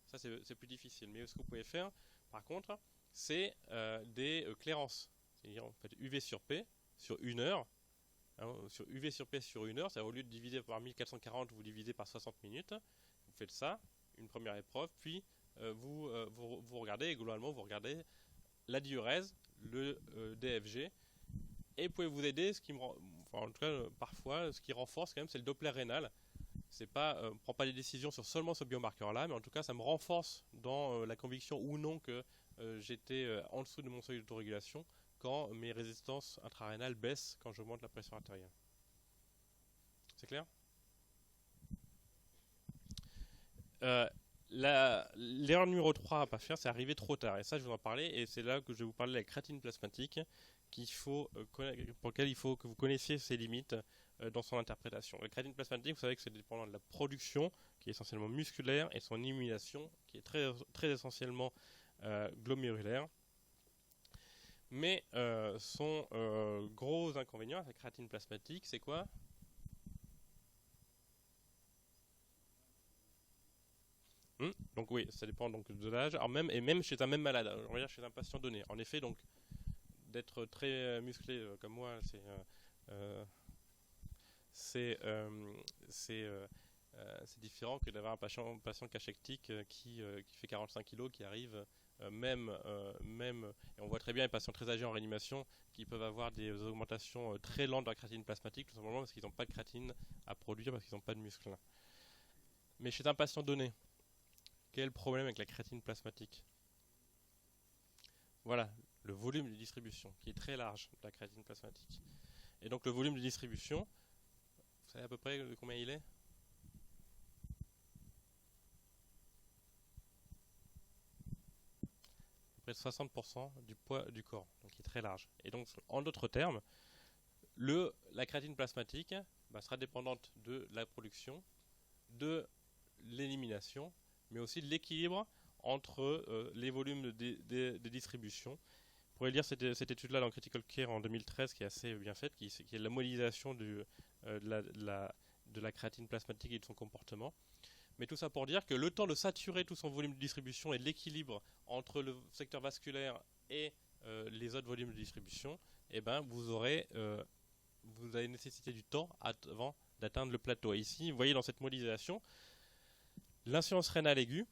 Ça c'est plus difficile. Mais ce que vous pouvez faire, par contre, c'est des clairances. C'est-à-dire, en fait, UV sur P sur 1 heure. Hein, sur UV sur P sur 1 heure, c'est au lieu de diviser par 1440, vous divisez par 60 minutes. Vous faites ça, une première épreuve, puis vous regardez, et globalement, vous regardez la diurèse, le DFG, et vous pouvez vous aider, en tout cas, parfois, ce qui renforce quand même, c'est le Doppler rénal. C'est pas, on ne prend pas des décisions seulement ce biomarqueur-là, mais en tout cas, ça me renforce dans la conviction ou non que j'étais en dessous de mon seuil d'autorégulation quand mes résistances intrarénales baissent quand j'augmente la pression artérielle. C'est clair? L'erreur numéro 3 à ne pas faire, c'est arriver trop tard. Et ça, je vais en parler, et c'est là que je vais vous parler de la créatinine plasmatique, pour laquelle il faut que vous connaissiez ses limites dans son interprétation. La créatinine plasmatique, vous savez que c'est dépendant de la production, qui est essentiellement musculaire, et son élimination, qui est très, très essentiellement glomérulaire. Mais son gros inconvénient à la créatinine plasmatique, c'est quoi? Donc oui, ça dépend donc de l'âge. Alors même chez un même malade, on va dire chez un patient donné. En effet, donc d'être très musclé comme moi, c'est différent que d'avoir un patient cachectique qui fait 45 kg, qui arrive même, et on voit très bien les patients très âgés en réanimation qui peuvent avoir des augmentations très lentes de la créatinine plasmatique, tout simplement parce qu'ils n'ont pas de créatine à produire, parce qu'ils n'ont pas de muscle. Mais chez un patient donné, quel est le problème avec la créatinine plasmatique? Voilà, le volume de distribution qui est très large de la créatinine plasmatique. Et donc le volume de distribution, vous savez à peu près de combien il est? À peu près 60% du poids du corps, donc il est très large. Et donc en d'autres termes, la créatinine plasmatique sera dépendante de la production, de l'élimination, mais aussi de l'équilibre entre les volumes de distribution. On pourrait lire cette étude-là dans Critical Care en 2013 qui est assez bien faite, qui est la modélisation de la créatine plasmatique et de son comportement. Mais tout ça pour dire que le temps de saturer tout son volume de distribution et de l'équilibre entre le secteur vasculaire et les autres volumes de distribution, eh ben, vous allez nécessiter du temps avant d'atteindre le plateau. Et ici, vous voyez dans cette modélisation, l'insuffisance rénale aiguë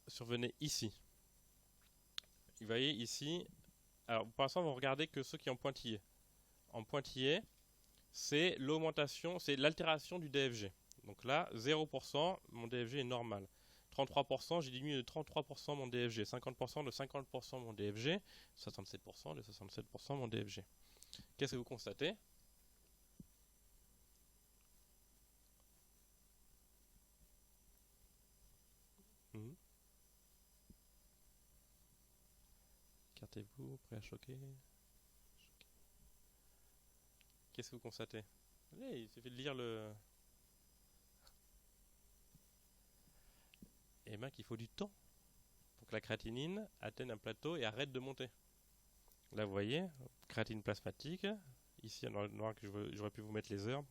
survenait ici. Vous voyez ici, alors pour l'instant, vous regardez que ceux qui ont pointillé. En pointillé, c'est l'augmentation, c'est l'altération du DFG. Donc là, 0%, mon DFG est normal. 33%, j'ai diminué de 33% mon DFG. 50% de 50% mon DFG. 67% de 67% mon DFG. Qu'est-ce que vous constatez? Écartez-vous, prêt à choquer. Qu'est-ce que vous constatez? Allez, il suffit de lire le... Eh bien qu'il faut du temps pour que la créatinine atteigne un plateau et arrête de monter. Là vous voyez, créatinine plasmatique, ici dans le noir que j'aurais pu vous mettre les heures,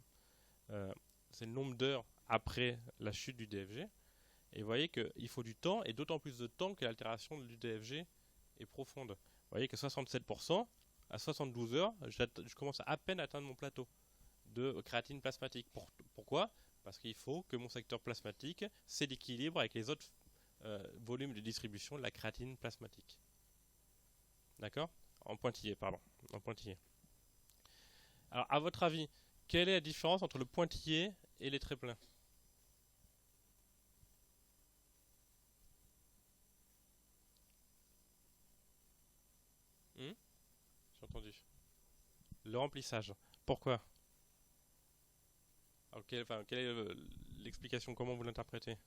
c'est le nombre d'heures après la chute du DFG, et vous voyez qu'il faut du temps, et d'autant plus de temps que l'altération du DFG est profonde. Vous voyez que 67%, à 72 heures, je commence à peine à atteindre mon plateau de créatinine plasmatique. Pourquoi? Parce qu'il faut que mon secteur plasmatique s'équilibre avec les autres volumes de distribution de la créatinine plasmatique. D'accord? En pointillé, pardon. En pointillé. Alors, à votre avis, quelle est la différence entre le pointillé et les traits pleins? J'ai entendu. Le remplissage. Pourquoi? Alors, quelle est l'explication? Comment vous l'interprétez?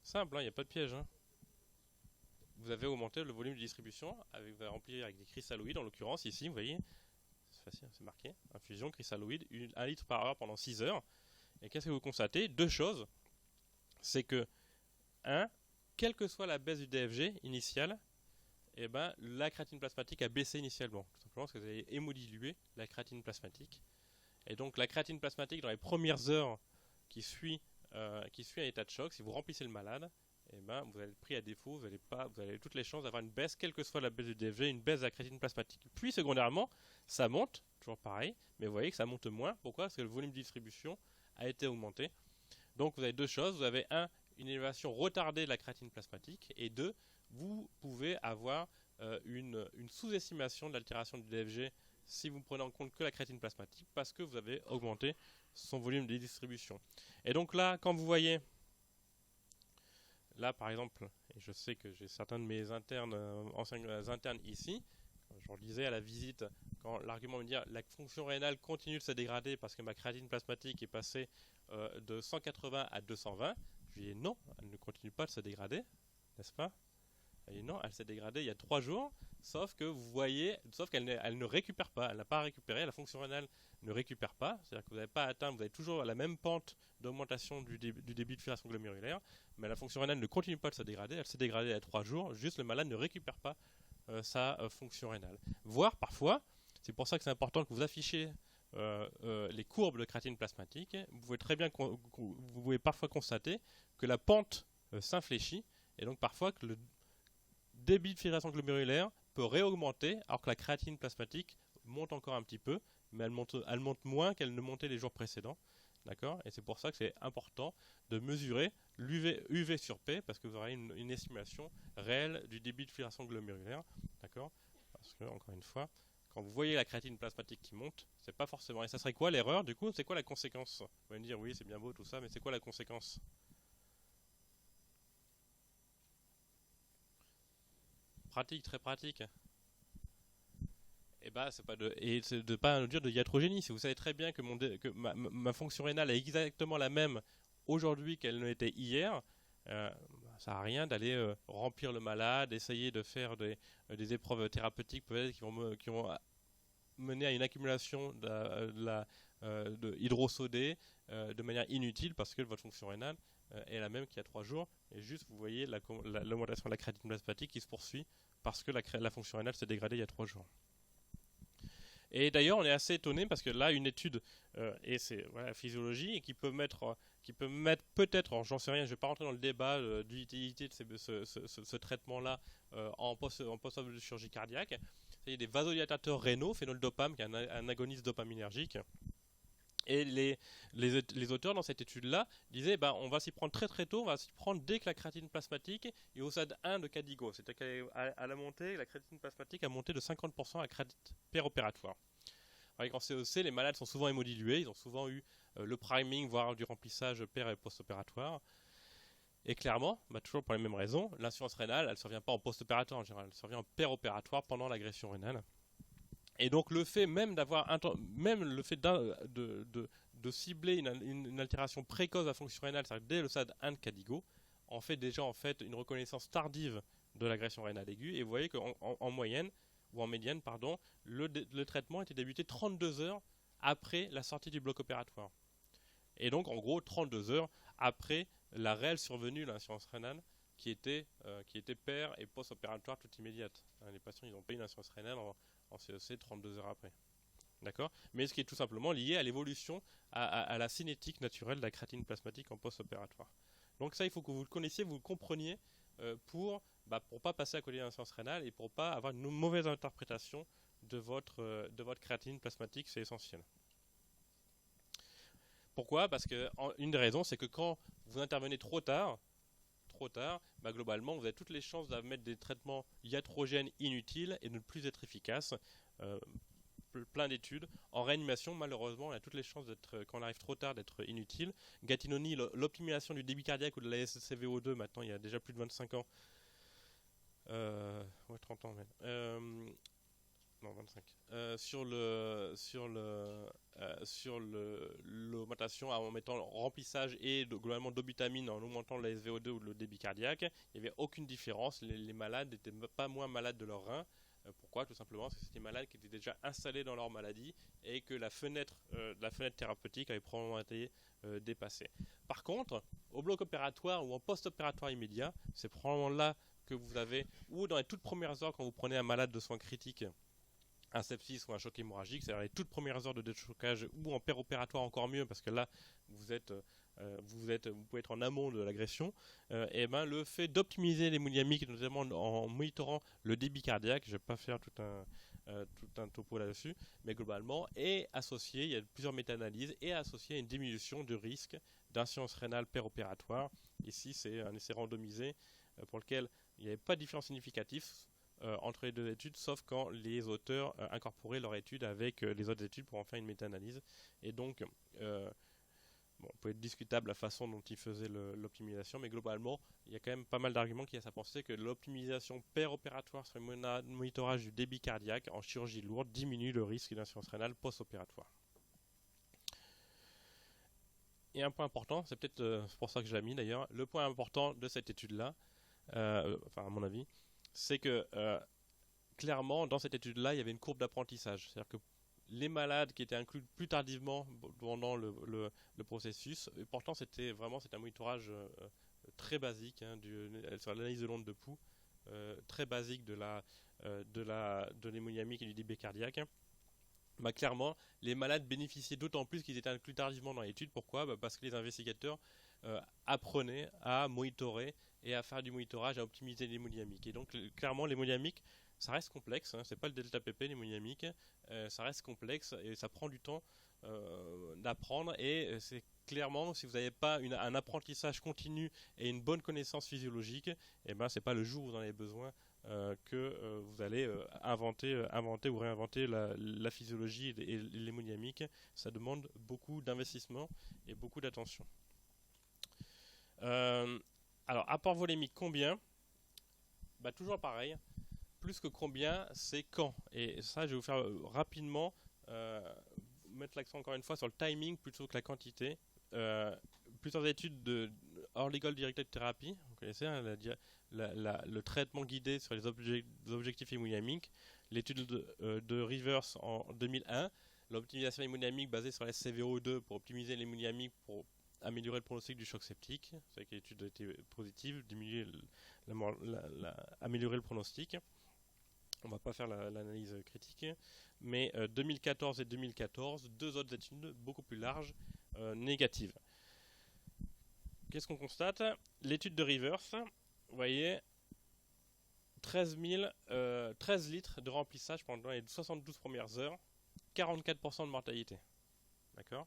Simple, il n'y a pas de piège. Vous avez augmenté le volume de distribution, vous avez rempli avec des cristalloïdes, en l'occurrence ici, vous voyez, c'est facile, c'est marqué, infusion cristalloïde, 1 litre par heure pendant 6 heures. Et qu'est-ce que vous constatez? Deux choses. C'est que, quelle que soit la baisse du DFG initiale, eh ben, la créatine plasmatique a baissé initialement. Tout simplement parce que vous avez hémodilué la créatine plasmatique. Et donc la créatine plasmatique, dans les premières heures qui suit un état de choc, si vous remplissez le malade, eh ben, vous allez être pris à défaut, vous avez toutes les chances d'avoir une baisse, quelle que soit la baisse du DFG, une baisse de la créatine plasmatique. Puis secondairement, ça monte, toujours pareil, mais vous voyez que ça monte moins. Pourquoi? Parce que le volume de distribution a été augmenté. Donc vous avez deux choses, vous avez une élévation retardée de la créatine plasmatique, et deux, vous pouvez avoir une sous-estimation de l'altération du DFG si vous prenez en compte que la créatine plasmatique, parce que vous avez augmenté son volume de distribution. Et donc là, quand vous voyez, là par exemple, et je sais que j'ai certains de mes anciens internes ici, je leur disais à la visite, quand l'argument me dit la fonction rénale continue de se dégrader parce que ma créatine plasmatique est passée de 180 à 220, je lui dis non, elle ne continue pas de se dégrader, n'est-ce pas? Elle dit non, elle s'est dégradée il y a 3 jours, sauf que vous voyez, sauf qu'elle ne récupère pas, elle n'a pas récupéré, la fonction rénale ne récupère pas, c'est-à-dire que vous n'avez pas atteint, vous avez toujours la même pente d'augmentation du débit de filtration glomérulaire, mais la fonction rénale ne continue pas de se dégrader, elle s'est dégradée il y a 3 jours, juste le malade ne récupère pas sa fonction rénale. Voire parfois, c'est pour ça que c'est important que vous affichiez les courbes de créatine plasmatique, vous pouvez parfois constater que la pente s'infléchit, et donc parfois que le débit de filtration glomérulaire peut réaugmenter alors que la créatine plasmatique monte encore un petit peu, mais elle monte moins qu'elle ne montait les jours précédents. D'accord? Et c'est pour ça que c'est important de mesurer l'UV sur P, parce que vous aurez une estimation réelle du débit de filtration glomérulaire. D'accord? Parce que, encore une fois, quand vous voyez la créatine plasmatique qui monte, c'est pas forcément. Et ça serait quoi l'erreur? Du coup, c'est quoi la conséquence? Vous allez me dire, oui, c'est bien beau tout ça, mais c'est quoi la conséquence? Pratique, très pratique. Et bah, c'est de pas nous dire de iatrogénie. Si vous savez très bien que, ma fonction rénale est exactement la même aujourd'hui qu'elle ne l'était hier, ça n'a rien d'aller remplir le malade, essayer de faire des épreuves thérapeutiques peut-être qui vont mener à une accumulation de hydrosodé de manière inutile parce que votre fonction rénale est la même qu'il y a 3 jours. Et juste, vous voyez l'augmentation de la créatine plasmatique qui se poursuit parce que la fonction rénale s'est dégradée il y a 3 jours. Et d'ailleurs, on est assez étonné parce que là, une étude, et c'est voilà, physiologie, et qui peut mettre peut-être, alors j'en sais rien, je vais pas rentrer dans le débat de l'utilité de ce traitement-là en post-op de chirurgie cardiaque. Il y a des vasodilatateurs rénaux, phénoldopam, qui est un agoniste dopaminergique. Et les auteurs dans cette étude-là disaient ben, on va s'y prendre très très tôt, on va s'y prendre dès que la créatine plasmatique est au stade 1 de Cadigo. C'est-à-dire qu'à la montée, la créatine plasmatique a monté de 50% à créatine péropératoire. Avec en CEC, les malades sont souvent hémodilués, ils ont souvent eu le priming, voire du remplissage pér- et post-opératoire. Et clairement, bah, toujours pour les mêmes raisons, l'insuffisance rénale, elle ne survient pas en post-opératoire en général, elle survient en péropératoire pendant l'agression rénale. Et donc le fait même même le fait de cibler une altération précoce de la fonction rénale, c'est-à-dire dès le stade 1 de Cadigo, en fait déjà en fait une reconnaissance tardive de l'agression rénale aiguë. Et vous voyez qu'en moyenne, ou en médiane, pardon, le traitement était débuté 32 heures après la sortie du bloc opératoire. Et donc en gros 32 heures après la réelle survenue de l'insuffisance rénale qui était pair et post-opératoire toute immédiate. Les patients ils ont pas une insuffisance rénale en CEC 32 heures après. D'accord. Mais ce qui est tout simplement lié à l'évolution, à la cinétique naturelle de la créatine plasmatique en post-opératoire. Donc ça, il faut que vous le connaissiez, vous le compreniez pour pas passer à côté de l'insuffisance rénale et pour pas avoir une mauvaise interprétation de votre créatine plasmatique, c'est essentiel. Pourquoi? Parce que une des raisons, c'est que quand vous intervenez trop tard, globalement, vous avez toutes les chances de mettre des traitements iatrogènes inutiles et de ne plus être efficaces. Euh, Plein d'études. En réanimation, malheureusement, on a toutes les chances d'être, quand on arrive trop tard, d'être inutile. Gattinoni, l'optimisation du débit cardiaque ou de la SCVO2, maintenant, il y a déjà plus de 25 ans. Ouais, 30 ans même. Non, 25. L'augmentation en mettant remplissage et globalement d'obutamine en augmentant la SVO2 ou le débit cardiaque, il n'y avait aucune différence. Les malades n'étaient pas moins malades de leur rein. Pourquoi? Tout simplement parce que c'était des malades qui étaient déjà installés dans leur maladie et que la fenêtre thérapeutique avait probablement été dépassée. Par contre, au bloc opératoire ou en post-opératoire immédiat, c'est probablement là que vous avez, ou dans les toutes premières heures quand vous prenez un malade de soins critiques, un sepsis ou un choc hémorragique, c'est-à-dire les toutes premières heures de déchocage, ou en péropératoire encore mieux, parce que là, vous pouvez être en amont de l'agression, et ben le fait d'optimiser l'hémodynamique, notamment en monitorant le débit cardiaque, je ne vais pas faire tout un topo là-dessus, mais globalement, est associé, il y a plusieurs méta-analyses, est associé à une diminution du risque d'insuffisance rénale péropératoire. Ici, c'est un essai randomisé pour lequel il n'y avait pas de différence significative entre les deux études, sauf quand les auteurs incorporaient leur étude avec les autres études pour en faire une méta-analyse. Et donc, bon, peut être discutable la façon dont ils faisaient l'optimisation, mais globalement, il y a quand même pas mal d'arguments qui laissent à penser que l'optimisation péropératoire sur le monitorage du débit cardiaque en chirurgie lourde diminue le risque d'insuffisance rénale post-opératoire. Et un point important, c'est peut-être pour ça que je l'ai mis d'ailleurs, le point important de cette étude-là, enfin à mon avis, c'est que clairement, dans cette étude-là, il y avait une courbe d'apprentissage. C'est-à-dire que les malades qui étaient inclus plus tardivement pendant le processus, et pourtant c'était un monitorage très basique sur l'analyse de l'onde de pouls, très basique de l'hémodynamique et du débit cardiaque. Bah, clairement, les malades bénéficiaient d'autant plus qu'ils étaient inclus tardivement dans l'étude. Pourquoi? Parce que les investigateurs apprenaient à monitorer et à faire du monitorage, à optimiser l'hémodynamique. Et donc, clairement, l'hémodynamique, ça reste complexe. C'est pas le delta pp, l'hémodynamique. Ça reste complexe et ça prend du temps d'apprendre. Et c'est clairement, si vous n'avez pas un apprentissage continu et une bonne connaissance physiologique, et ben, c'est pas le jour où vous en avez besoin que vous allez inventer ou réinventer la physiologie et l'hémodynamique. Ça demande beaucoup d'investissement et beaucoup d'attention. Alors, apport volémique, combien? Toujours pareil. Plus que combien, c'est quand. Et ça, je vais vous faire rapidement mettre l'accent encore une fois sur le timing plutôt que la quantité. Plusieurs études de Orligol Directed Therapy, vous connaissez le traitement guidé sur les objectifs hémodynamiques, l'étude de Rivers en 2001, l'optimisation hémodynamique basée sur la SCVO2 pour optimiser l'hémodynamique pour améliorer le pronostic du choc septique. Vous savez que l'étude a été positive, améliorer le pronostic. On va pas faire l'analyse critique, mais 2014 et 2014, deux autres études beaucoup plus larges, négatives. Qu'est-ce qu'on constate? L'étude de Rivers, vous voyez, 13 litres de remplissage pendant les 72 premières heures, 44% de mortalité. D'accord?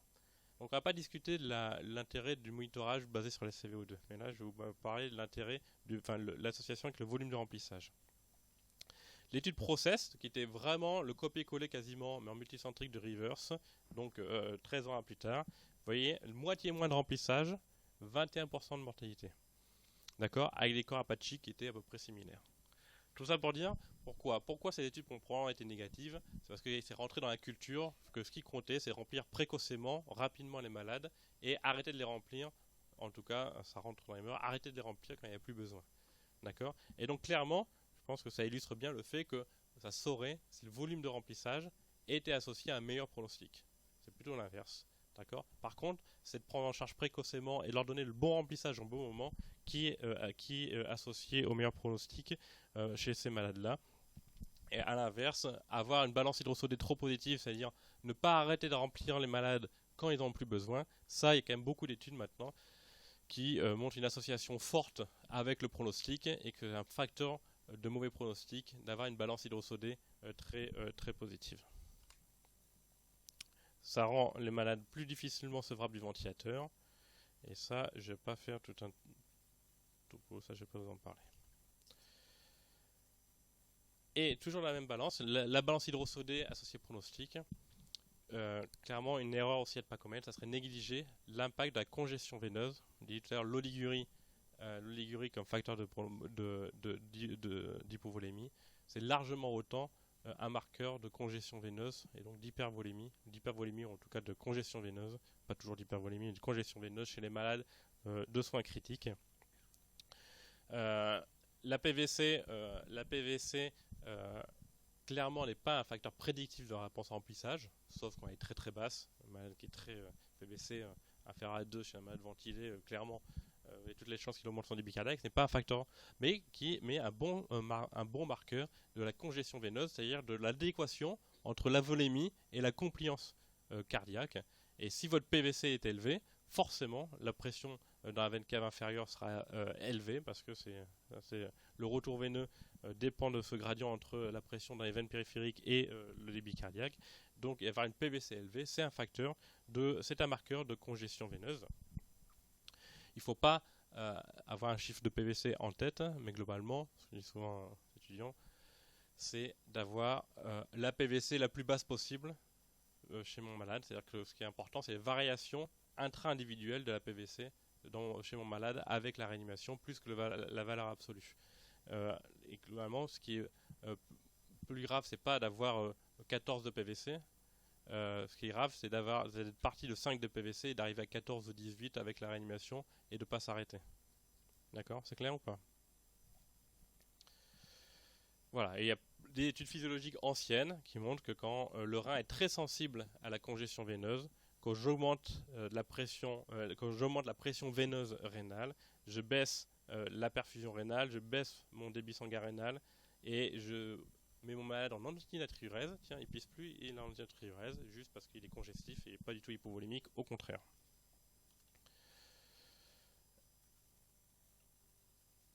Donc on va pas discuter de l'intérêt du monitorage basé sur les CO2. Mais là, je vais vous parler de l'intérêt, l'association avec le volume de remplissage. L'étude Process, qui était vraiment le copier-coller quasiment, mais en multicentrique de Rivers, donc 13 ans plus tard, vous voyez, moitié moins de remplissage, 21% de mortalité. D'accord? Avec des corps Apache qui étaient à peu près similaires. Tout ça pour dire pourquoi cette étude qu'on prend était négative. C'est parce que c'est rentré dans la culture que ce qui comptait, c'est remplir précocement, rapidement les malades et arrêter de les remplir. En tout cas, ça rentre dans les mœurs, arrêter de les remplir quand il n'y a plus besoin. D'accord? Et donc clairement, je pense que ça illustre bien le fait que ça saurait si le volume de remplissage était associé à un meilleur pronostic. C'est plutôt l'inverse. D'accord? Par contre, c'est de prendre en charge précocement et leur donner le bon remplissage au bon moment qui est associé au meilleur pronostic chez ces malades-là. Et à l'inverse, avoir une balance hydrosodée trop positive, c'est-à-dire ne pas arrêter de remplir les malades quand ils n'en ont plus besoin, ça, il y a quand même beaucoup d'études maintenant qui montrent une association forte avec le pronostic et que c'est un facteur de mauvais pronostic d'avoir une balance hydrosodée très positive. Ça rend les malades plus difficilement sevrables du ventilateur. Et ça, je ne vais pas faire tout un topo, ça je ne vais pas vous en parler. Et toujours la même balance, la balance hydrosodée associée pronostic. Clairement, une erreur aussi à ne pas commettre, ça serait négliger l'impact de la congestion veineuse. On dit tout à l'heure l'oligurie comme facteur d'hypovolémie. C'est largement autant un marqueur de congestion veineuse et donc d'hypervolémie ou en tout cas de congestion veineuse, pas toujours d'hypervolémie, mais de congestion veineuse chez les malades de soins critiques. La PVC clairement n'est pas un facteur prédictif de la réponse à remplissage, sauf quand elle est très basse. Un malade qui est très PVC inférieur à 2 chez un malade ventilé, clairement, et toutes les chances qu'il augmente son débit cardiaque, ce n'est pas un facteur, mais un bon marqueur de la congestion veineuse, c'est-à-dire de l'adéquation entre la volémie et la compliance cardiaque. Et si votre PVC est élevé, forcément, la pression dans la veine cave inférieure sera élevée, parce que le retour veineux dépend de ce gradient entre la pression dans les veines périphériques et le débit cardiaque. Donc, avoir une PVC élevée, c'est un marqueur de congestion veineuse. Il ne faut pas avoir un chiffre de PVC en tête, mais globalement, ce que je dis souvent aux étudiants, c'est d'avoir la PVC la plus basse possible chez mon malade. C'est-à-dire que ce qui est important, c'est les variations intra-individuelles de la PVC chez mon malade avec la réanimation, plus que la valeur absolue. Et globalement, ce qui est plus grave, c'est pas d'avoir 14 de PVC. Ce qui est grave, c'est d'être parti de 5 de PVC et d'arriver à 14 ou 18 avec la réanimation et de ne pas s'arrêter. D'accord? C'est clair ou pas? Voilà, et il y a des études physiologiques anciennes qui montrent que quand le rein est très sensible à la congestion veineuse, quand j'augmente la pression veineuse rénale, je baisse la perfusion rénale, je baisse mon débit sanguin rénal et je mets mon malade en antinatriurèse. Tiens, il pisse plus, il est en antinatriurèse juste parce qu'il est congestif et pas du tout hypovolémique, au contraire.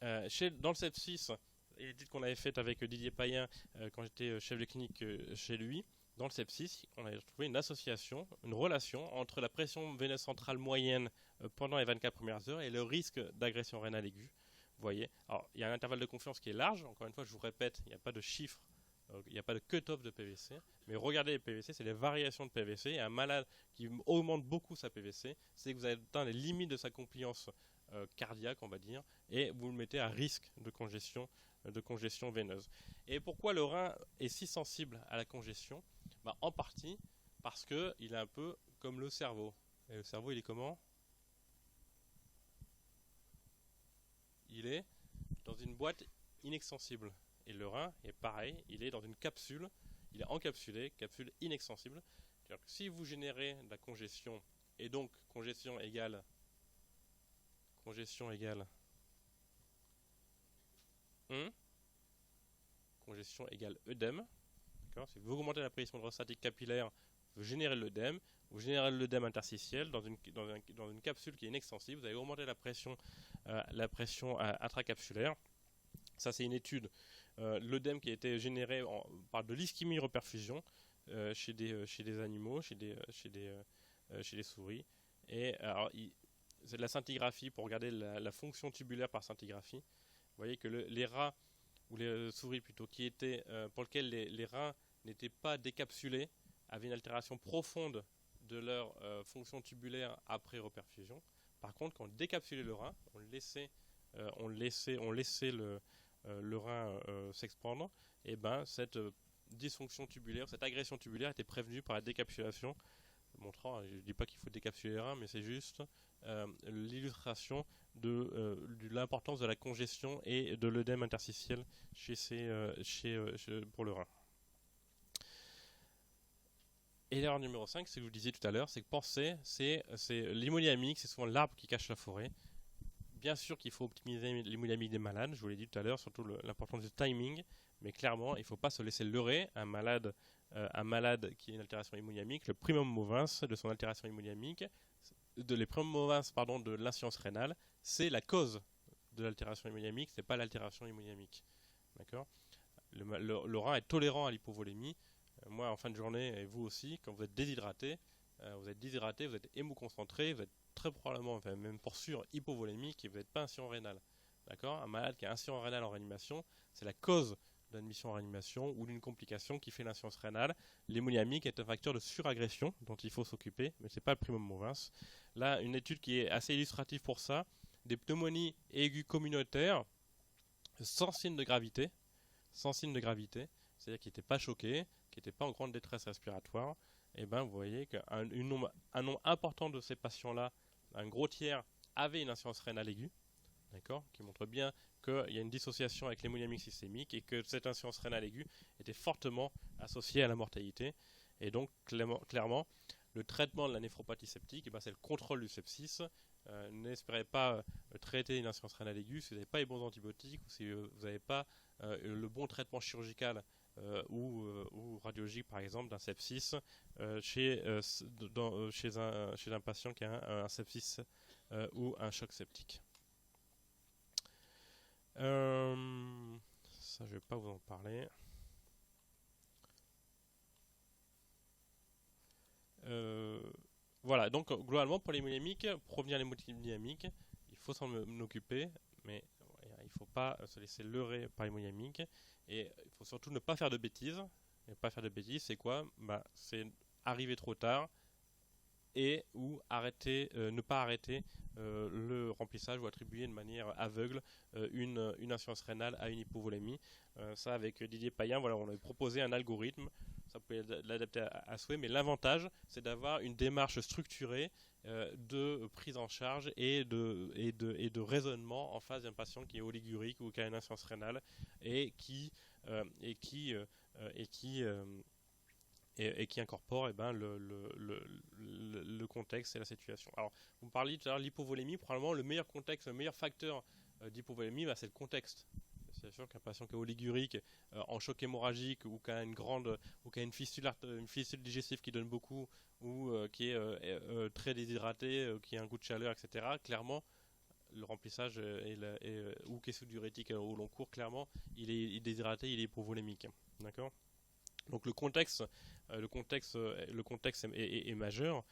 Dans le sepsis, l'étude qu'on avait faite avec Didier Payen quand j'étais chef de clinique chez lui, dans le sepsis, on a trouvé une association, une relation entre la pression veineuse centrale moyenne pendant les 24 premières heures et le risque d'agression rénale aiguë. Vous voyez, alors il y a un intervalle de confiance qui est large. Encore une fois, je vous répète, il n'y a pas de chiffre, il n'y a pas de cut-off de PVC. Mais regardez les PVC, c'est les variations de PVC. Et un malade qui augmente beaucoup sa PVC, c'est que vous avez atteint les limites de sa compliance cardiaque, on va dire, et vous le mettez à risque de congestion veineuse. Et pourquoi le rein est si sensible à la congestion? En partie parce qu'il est un peu comme le cerveau. Et le cerveau, il est comment? Il est dans une boîte inextensible. Et le rein est pareil, il est dans une capsule, il est encapsulé, capsule inextensible. C'est-à-dire que si vous générez de la congestion, et donc congestion égale congestion égale œdème. Si vous augmentez la pression hydrostatique capillaire, vous générez l'œdème. Vous générez l'œdème interstitiel dans une capsule qui est inextensible. Vous allez augmenter la pression intracapsulaire. Ça, c'est une étude. L'œdème qui a été généré par de l'ischémie-reperfusion chez des animaux, chez des souris. Et alors, c'est de la scintigraphie pour regarder la fonction tubulaire par scintigraphie. Vous voyez que les rats, ou les souris plutôt, pour lesquels les reins n'étaient pas décapsulés, avaient une altération profonde de leur fonction tubulaire après reperfusion. Par contre, quand on décapsulait le rein, on laissait le rein s'expandre, et ben cette dysfonction tubulaire, cette agression tubulaire était prévenue par la décapsulation, montrant, je ne dis pas qu'il faut décapsuler les reins, mais c'est juste l'illustration de l'importance de la congestion et de l'œdème interstitiel pour le rein. Et l'erreur numéro 5, c'est ce que je vous disais tout à l'heure, c'est que penser, c'est l'hémodynamique, c'est souvent l'arbre qui cache la forêt. Bien sûr qu'il faut optimiser l'hémodynamique des malades, je vous l'ai dit tout à l'heure, surtout l'importance du timing, mais clairement, il ne faut pas se laisser leurrer. Un malade qui a une altération hémodynamique, le primum movens de son altération hémodynamique, les primum movens de l'insuffisance rénale, c'est la cause de l'altération hémodynamique, ce n'est pas l'altération hémodynamique. D'accord ? Le rein est tolérant à l'hypovolémie. Moi, en fin de journée, et vous aussi, quand vous êtes déshydraté, vous êtes hémoconcentré, vous êtes très probablement, enfin, même pour sûr, hypovolémique et vous n'êtes pas insuffisant rénal. D'accord ? Un malade qui a insuffisance rénale en réanimation, c'est la cause d'admission en réanimation ou d'une complication qui fait l'insuffisance rénale. L'hémodynamique est un facteur de suragression dont il faut s'occuper, mais ce n'est pas le primum movens. Là, une étude qui est assez illustrative pour ça, des pneumonies aiguës communautaires sans signe de gravité, c'est-à-dire qui n'étaient pas choqués, qui n'étaient pas en grande détresse respiratoire, et ben vous voyez qu'un nombre important de ces patients-là, un gros tiers, avait une insuffisance rénale aiguë, d'accord, qui montre bien qu'il y a une dissociation avec l'hémodynamique systémique et que cette insuffisance rénale aiguë était fortement associée à la mortalité. Et donc clairement, le traitement de la néphropathie septique, c'est le contrôle du sepsis. N'espérez pas traiter une insuffisance rénale aiguë si vous n'avez pas les bons antibiotiques ou si vous n'avez pas le bon traitement chirurgical ou radiologique par exemple d'un sepsis chez un patient qui a un sepsis ou un choc septique. Ça je vais pas vous en parler. Voilà, donc globalement pour l'hémodynamique, pour revenir à l'hémodynamique, il faut s'en occuper, mais il ne faut pas se laisser leurrer par l'hémodynamique, et il faut surtout ne pas faire de bêtises. Et pas faire de bêtises, c'est quoi ? C'est arriver trop tard et ou ne pas arrêter le remplissage ou attribuer de manière aveugle une insuffisance rénale à une hypovolémie. Ça avec Didier Payen, voilà, on avait proposé un algorithme. Ça peut l'adapter à souhait, mais l'avantage, c'est d'avoir une démarche structurée de prise en charge et de raisonnement en face d'un patient qui est oligurique ou qui a une insuffisance rénale et qui incorpore le contexte et la situation. Alors, vous me parliez tout à l'heure de l'hypovolémie. Probablement le meilleur contexte, le meilleur facteur d'hypovolémie, c'est le contexte. C'est sûr qu'un patient qui est oligurique, en choc hémorragique, ou qui a une fistule digestive qui donne beaucoup, ou qui est très déshydraté, qui a un goût de chaleur, etc., clairement, le remplissage ou qui est sous diurétique au long cours, clairement, il est déshydraté, il est hypovolémique. D'accord ? Donc le contexte est majeur.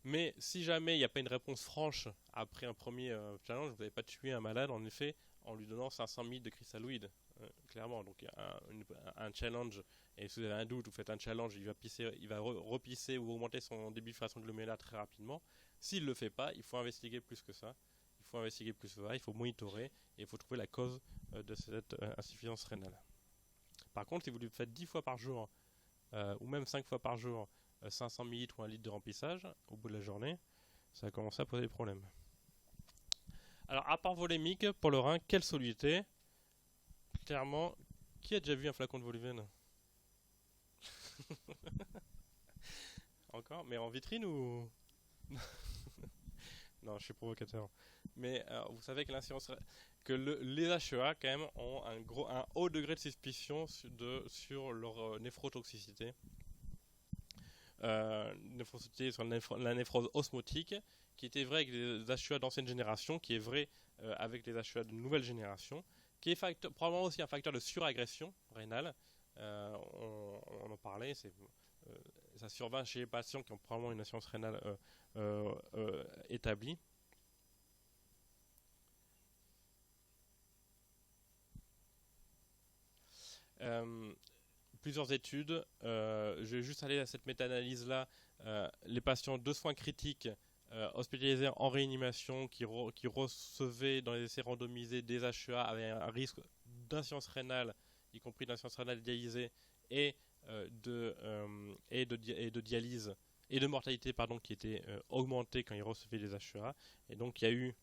Mais si jamais il n'y a pas une réponse franche après un premier challenge, vous n'allez pas tuer un malade, en effet, en lui donnant 500 ml de cristalloïdes, clairement. Donc un challenge, et si vous avez un doute, vous faites un challenge, il va repisser ou augmenter son débit de filtration glomérulaire très rapidement. S'il ne le fait pas, il faut investiguer plus que ça. Il faut monitorer et il faut trouver la cause de cette insuffisance rénale. Par contre, si vous le faites 10 fois par jour, ou même 5 fois par jour, 500 ml ou 1 litre de remplissage, au bout de la journée, ça va commencer à poser des problèmes. Alors, apport volémique pour le rein, quelle soluté ? Clairement, qui a déjà vu un flacon de Voluvène ? Encore ? Mais en vitrine ou... Non, je suis provocateur. Mais vous savez que les HEA quand même ont un haut degré de suspicion sur leur néphrotoxicité. Néphrotoxicité sur la néphrose osmotique, qui était vrai avec les HEA d'ancienne génération, qui est vrai avec les HEA de nouvelle génération, qui est probablement aussi un facteur de suragression rénale. On en parlait, ça survient chez les patients qui ont probablement une insuffisance rénale établie. Plusieurs études, je vais juste aller à cette méta-analyse-là. Les patients de soins critiques hospitalisés en réanimation qui recevaient dans les essais randomisés des HEA avaient un risque d'insuffisance rénale, y compris d'insuffisance rénale dialysée et de dialyse et de mortalité qui était augmentée quand ils recevaient les HEA. Et donc il y a eu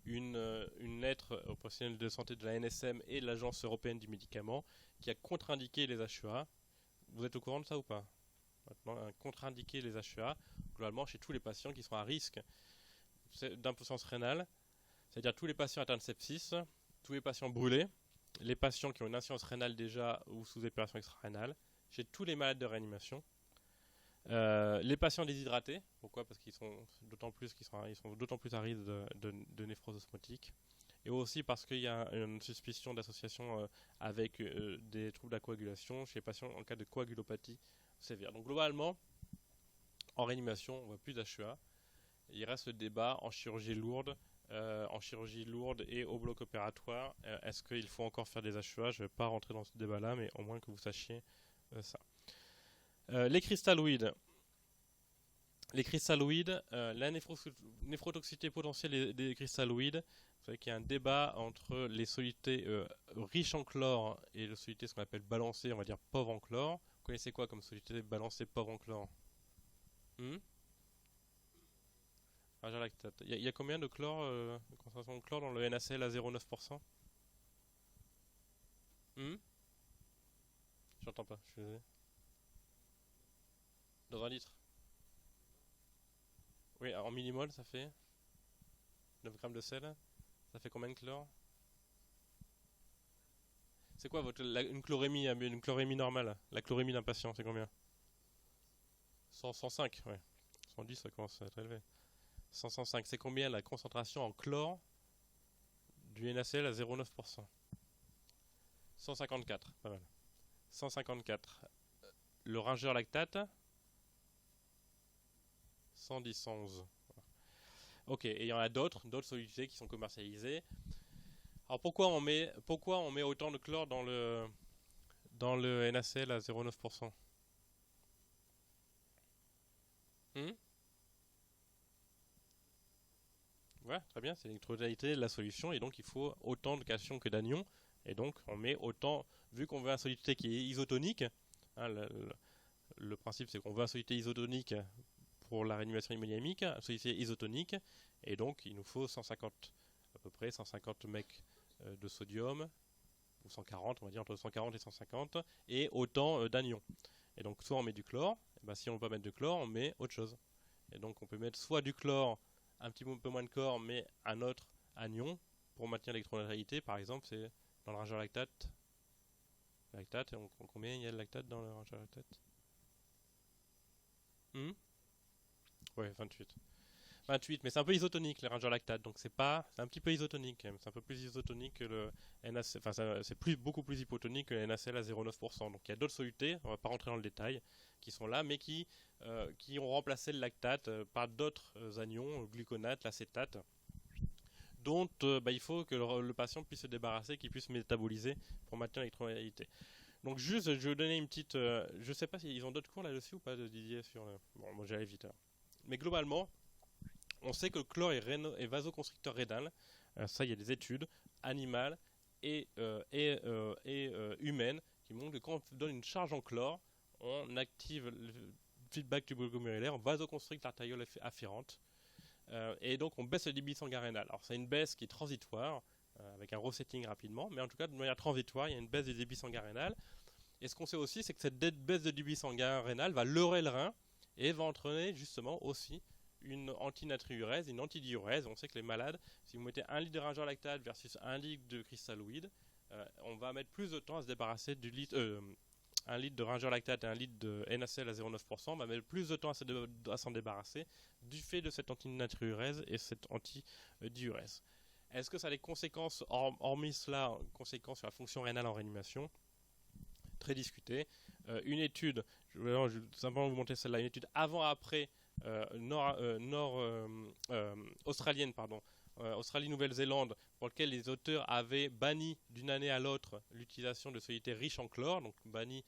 une lettre aux professionnels de santé de la NSM et de l'Agence européenne du médicament qui a contre-indiqué les HEA. Vous êtes au courant de ça ou pas? Maintenant, contre-indiquer les HEA, globalement chez tous les patients qui sont à risque d'impuissance rénale, c'est-à-dire tous les patients atteints de sepsis, tous les patients brûlés, les patients qui ont une insuffisance rénale déjà ou sous épuration extra-rénale, chez tous les malades de réanimation, les patients déshydratés. Pourquoi? Parce qu'ils sont d'autant plus à risque de néphrose osmotique, et aussi parce qu'il y a une suspicion d'association avec des troubles de la coagulation chez les patients en cas de coagulopathie sévère. Donc globalement, en réanimation, on voit plus d'HEA. Il reste le débat en chirurgie lourde et au bloc opératoire. Est-ce qu'il faut encore faire des HEA? Je ne vais pas rentrer dans ce débat-là, mais au moins que vous sachiez ça. Les cristalloïdes. La néphrotoxicité potentielle des cristalloïdes. Vous savez qu'il y a un débat entre les solutés riches en chlore et les solutés ce qu'on appelle balancées, on va dire pauvres en chlore. Vous connaissez quoi comme soluté balancée pauvre en chlore? Lactate. Il y a combien de concentration de chlore dans le NaCl à 0,9%? J'entends pas, je suis désolé. Dans un litre? Oui, en millimol, ça fait 9 grammes de sel. Ça fait combien de chlore? C'est quoi une chlorémie normale? La chlorémie d'un patient, c'est combien? 105, ouais. 110, ça commence à être élevé. 105, c'est combien la concentration en chlore du NaCl à 0,9%? 154, pas mal. 154. Le rangeur lactate? 110, 111. Ok, et il y en a d'autres solutés qui sont commercialisées. Alors pourquoi on met autant de chlore dans le NaCl à 0,9%? Ouais, très bien, c'est l'électronégativité de la solution, et donc il faut autant de cation que d'anion, et donc on met autant, vu qu'on veut un soluté qui est isotonique, hein, le principe c'est qu'on veut un soluté isotonique pour la réanimation hémodynamique, un soluté isotonique, et donc il nous faut 150, à peu près 150 mecs de sodium, ou 140, on va dire entre 140 et 150, et autant d'anion. Et donc soit on met du chlore, et ben si on ne veut pas mettre de chlore, on met autre chose. Et donc on peut mettre soit du chlore, un petit peu moins de chlore, mais un autre anion pour maintenir l'électroneutralité. Par exemple, c'est dans le rangeur lactate. Combien il y a de lactate dans le rangeur lactate? Ouais, 28. 28, mais c'est un peu isotonique les rangeurs lactate, donc c'est un petit peu isotonique quand même. C'est un peu plus isotonique que le NaCl, enfin c'est beaucoup plus hypotonique que le NaCl à 0,9%. Donc il y a d'autres solutés, on va pas rentrer dans le détail, qui sont là, mais qui ont remplacé le lactate par d'autres anions, le gluconate, l'acétate, dont il faut que le patient puisse se débarrasser, qu'il puisse métaboliser pour maintenir l'électronégativité. Donc juste, je vais vous donner une petite... je sais pas s'ils ont d'autres cours là-dessus ou pas, de Didier sur... Bon, moi j'allais vite. Mais globalement, on sait que le chlore est vasoconstricteur rénal. Ça, il y a des études animales et humaines qui montrent que quand on donne une charge en chlore, on active le feedback tubo-glomérulaire, on vasoconstricte l'artériole afférente, et donc on baisse le débit sanguin rénal. Alors c'est une baisse qui est transitoire, avec un resetting rapidement, mais en tout cas de manière transitoire, il y a une baisse du débit sanguin rénal. Et ce qu'on sait aussi, c'est que cette baisse de débit sanguin rénal va leurrer le rein et va entraîner justement aussi une antinatriurèse, une antidiurèse. On sait que les malades, si vous mettez 1 litre de ringeur lactate versus 1 litre de cristalloïd, on va mettre plus de temps à se débarrasser du litre, 1 litre de ringeur lactate et 1 litre de NaCl à 0,9%, on va mettre plus de temps à s'en débarrasser du fait de cette antinatriurèse et cette antidiurèse. Est-ce que ça a des conséquences, hormis cela, conséquences sur la fonction rénale en réanimation? Très discuté. Une étude, je vais simplement vous montrer celle-là, une étude avant-après australienne, Australie-Nouvelle-Zélande, pour laquelle les auteurs avaient banni d'une année à l'autre l'utilisation de solutés riches en chlore, donc banni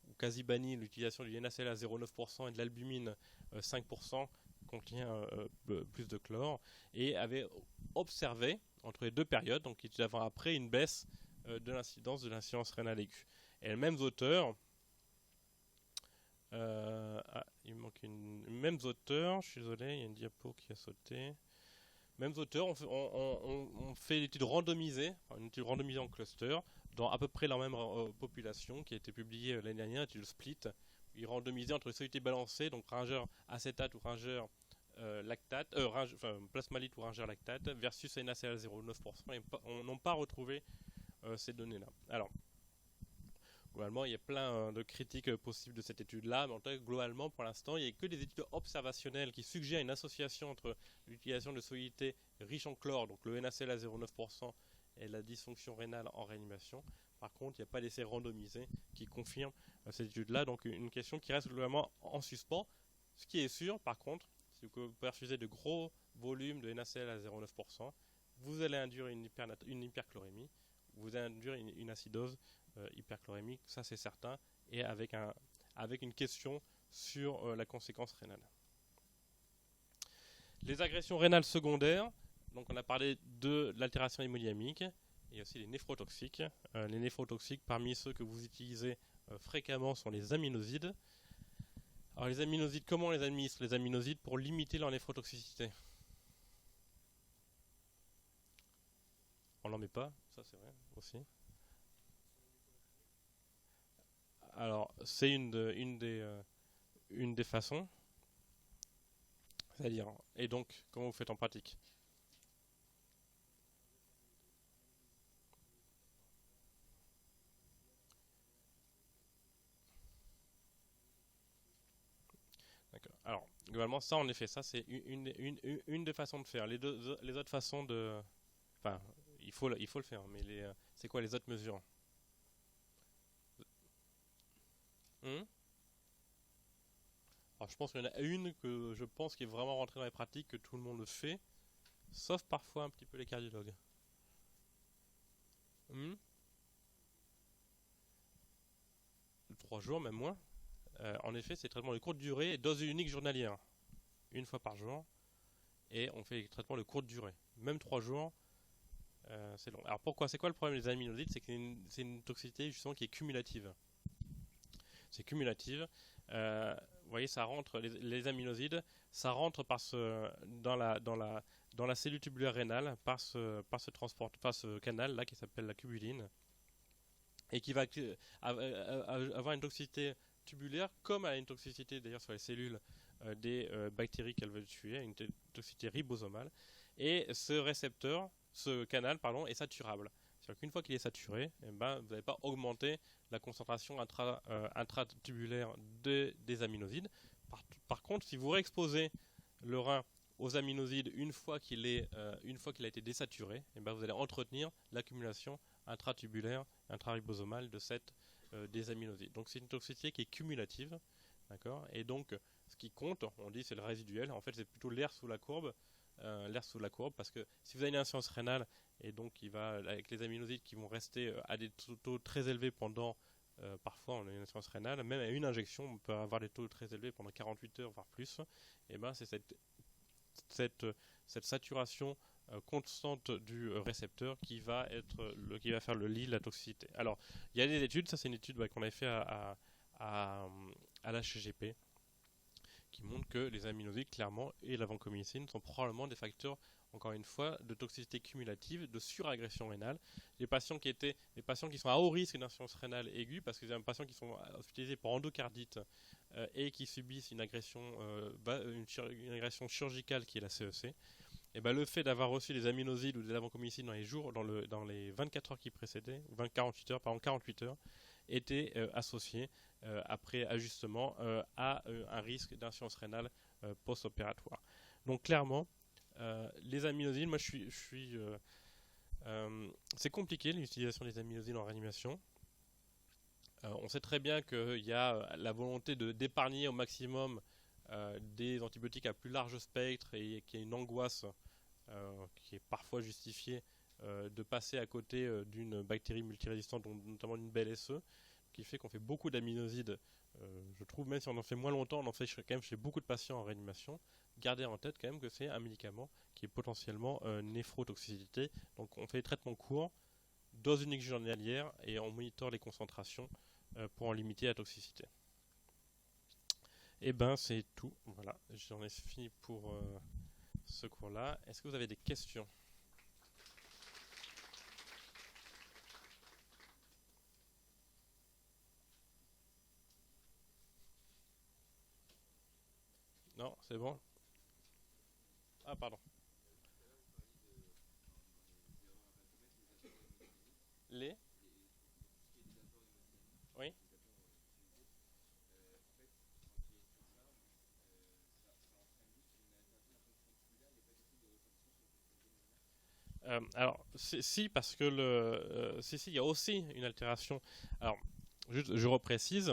ou quasi banni l'utilisation du NaCl à 0,9% et de l'albumine 5% contient plus de chlore, et avaient observé entre les deux périodes, donc étude avant-après, une baisse de l'incidence rénale aiguë. Et les mêmes auteurs, il me manque mêmes auteurs, je suis désolé, il y a une diapo qui a sauté. Mêmes auteurs ont fait une étude randomisée en cluster, dans à peu près la même population, qui a été publiée l'année dernière, une étude split. Ils randomisaient entre les solutés balancées, donc ringeur acétate ou ringeur lactate, plasmalite ou ringeur lactate, versus NaCl à 0,9%, et on n'a pas retrouvé ces données-là. Alors, globalement, il y a plein de critiques possibles de cette étude-là, mais en tout cas, globalement, pour l'instant, il n'y a que des études observationnelles qui suggèrent une association entre l'utilisation de solutés riches en chlore, donc le NaCl à 0,9%, et la dysfonction rénale en réanimation. Par contre, il n'y a pas d'essai randomisé qui confirme cette étude-là, donc une question qui reste globalement en suspens. Ce qui est sûr, par contre, si vous perfusez de gros volumes de NaCl à 0,9%, vous allez induire une hyperchlorémie, vous allez induire une acidose hyperchlorémique, ça c'est certain, et avec une question sur la conséquence rénale. Les agressions rénales secondaires, donc on a parlé de l'altération hémodynamique, et aussi les néphrotoxiques. Les néphrotoxiques, parmi ceux que vous utilisez fréquemment, sont les aminosides. Alors les aminosides, comment on les administre les aminosides pour limiter leur néphrotoxicité? On n'en met pas, ça c'est vrai aussi. Alors, c'est une des façons. C'est-à-dire, et donc, comment vous faites en pratique? D'accord. Alors, globalement, ça, en effet, ça, c'est une des façons de faire. Les autres façons de... Enfin, il faut le faire, mais c'est quoi les autres mesures? Hmm. Alors, je pense qu'il y en a une que je pense qui est vraiment rentrée dans les pratiques, que tout le monde le fait, sauf parfois un petit peu les cardiologues. Hmm. 3 jours, même moins. En effet, c'est traitement de courte durée et dose unique journalière. Une fois par jour. Et on fait les traitements de courte durée. Même 3 jours, c'est long. Alors pourquoi? C'est quoi le problème des aminosides? C'est que c'est une toxicité justement qui est cumulative. C'est cumulative. Vous voyez, ça rentre, les aminosides, ça rentre dans la cellule tubulaire rénale par ce canal là qui s'appelle la cubuline, et qui va avoir une toxicité tubulaire comme elle a une toxicité d'ailleurs sur les cellules des bactéries qu'elle veut tuer, une toxicité ribosomale. Et ce canal est saturable. C'est-à-dire qu'une fois qu'il est saturé, eh ben, vous n'allez pas augmenter la concentration intratubulaire des aminosides. Par contre, si vous réexposez le rein aux aminosides une fois qu'il a été désaturé, eh ben, vous allez entretenir l'accumulation intratubulaire, intraribosomale des aminosides. Donc c'est une toxicité qui est cumulative, d'accord. Et donc ce qui compte, on dit c'est le résiduel. En fait, c'est plutôt l'air sous la courbe, parce que si vous avez une insuffisance rénale et donc avec les aminosides qui vont rester à des taux très élevés pendant parfois on a une insuffisance rénale, même à une injection on peut avoir des taux très élevés pendant 48 heures voire plus, et ben c'est cette saturation constante du récepteur qui va faire le lit de la toxicité. Alors, il y a des études, ça c'est une étude qu'on avait fait à la HGP, qui montrent que les aminosides, clairement, et la vancomycine sont probablement des facteurs, encore une fois, de toxicité cumulative, de suragression rénale. Les patients qui sont à haut risque d'insuffisance rénale aiguë, parce que c'est des patients qui sont hospitalisés pour endocardite et qui subissent une agression chirurgicale qui est la CEC, et ben le fait d'avoir reçu des aminosides ou des vancomycines dans les 24 heures qui précédaient, ou 48 heures, était associé, après ajustement, à un risque d'insuffisance rénale post-opératoire. Donc clairement, les aminosides, moi c'est compliqué l'utilisation des aminosides en réanimation. On sait très bien qu'il y a la volonté d'épargner au maximum des antibiotiques à plus large spectre et qu'il y a une angoisse qui est parfois justifiée de passer à côté d'une bactérie multirésistante, notamment d'une BLSE, qui fait qu'on fait beaucoup d'aminosides. Je trouve même si on en fait moins longtemps, on en fait quand même chez beaucoup de patients en réanimation. Gardez en tête quand même que c'est un médicament qui est potentiellement néphrotoxicité. Donc on fait des traitements courts, dose unique journalière et on monitore les concentrations pour en limiter la toxicité. Et ben c'est tout. Voilà, j'en ai fini pour ce cours-là. Est-ce que vous avez des questions ? Non, c'est bon. Ah, pardon. Les Oui. Alors, si, parce que il y a aussi une altération. Alors, juste, je reprécise.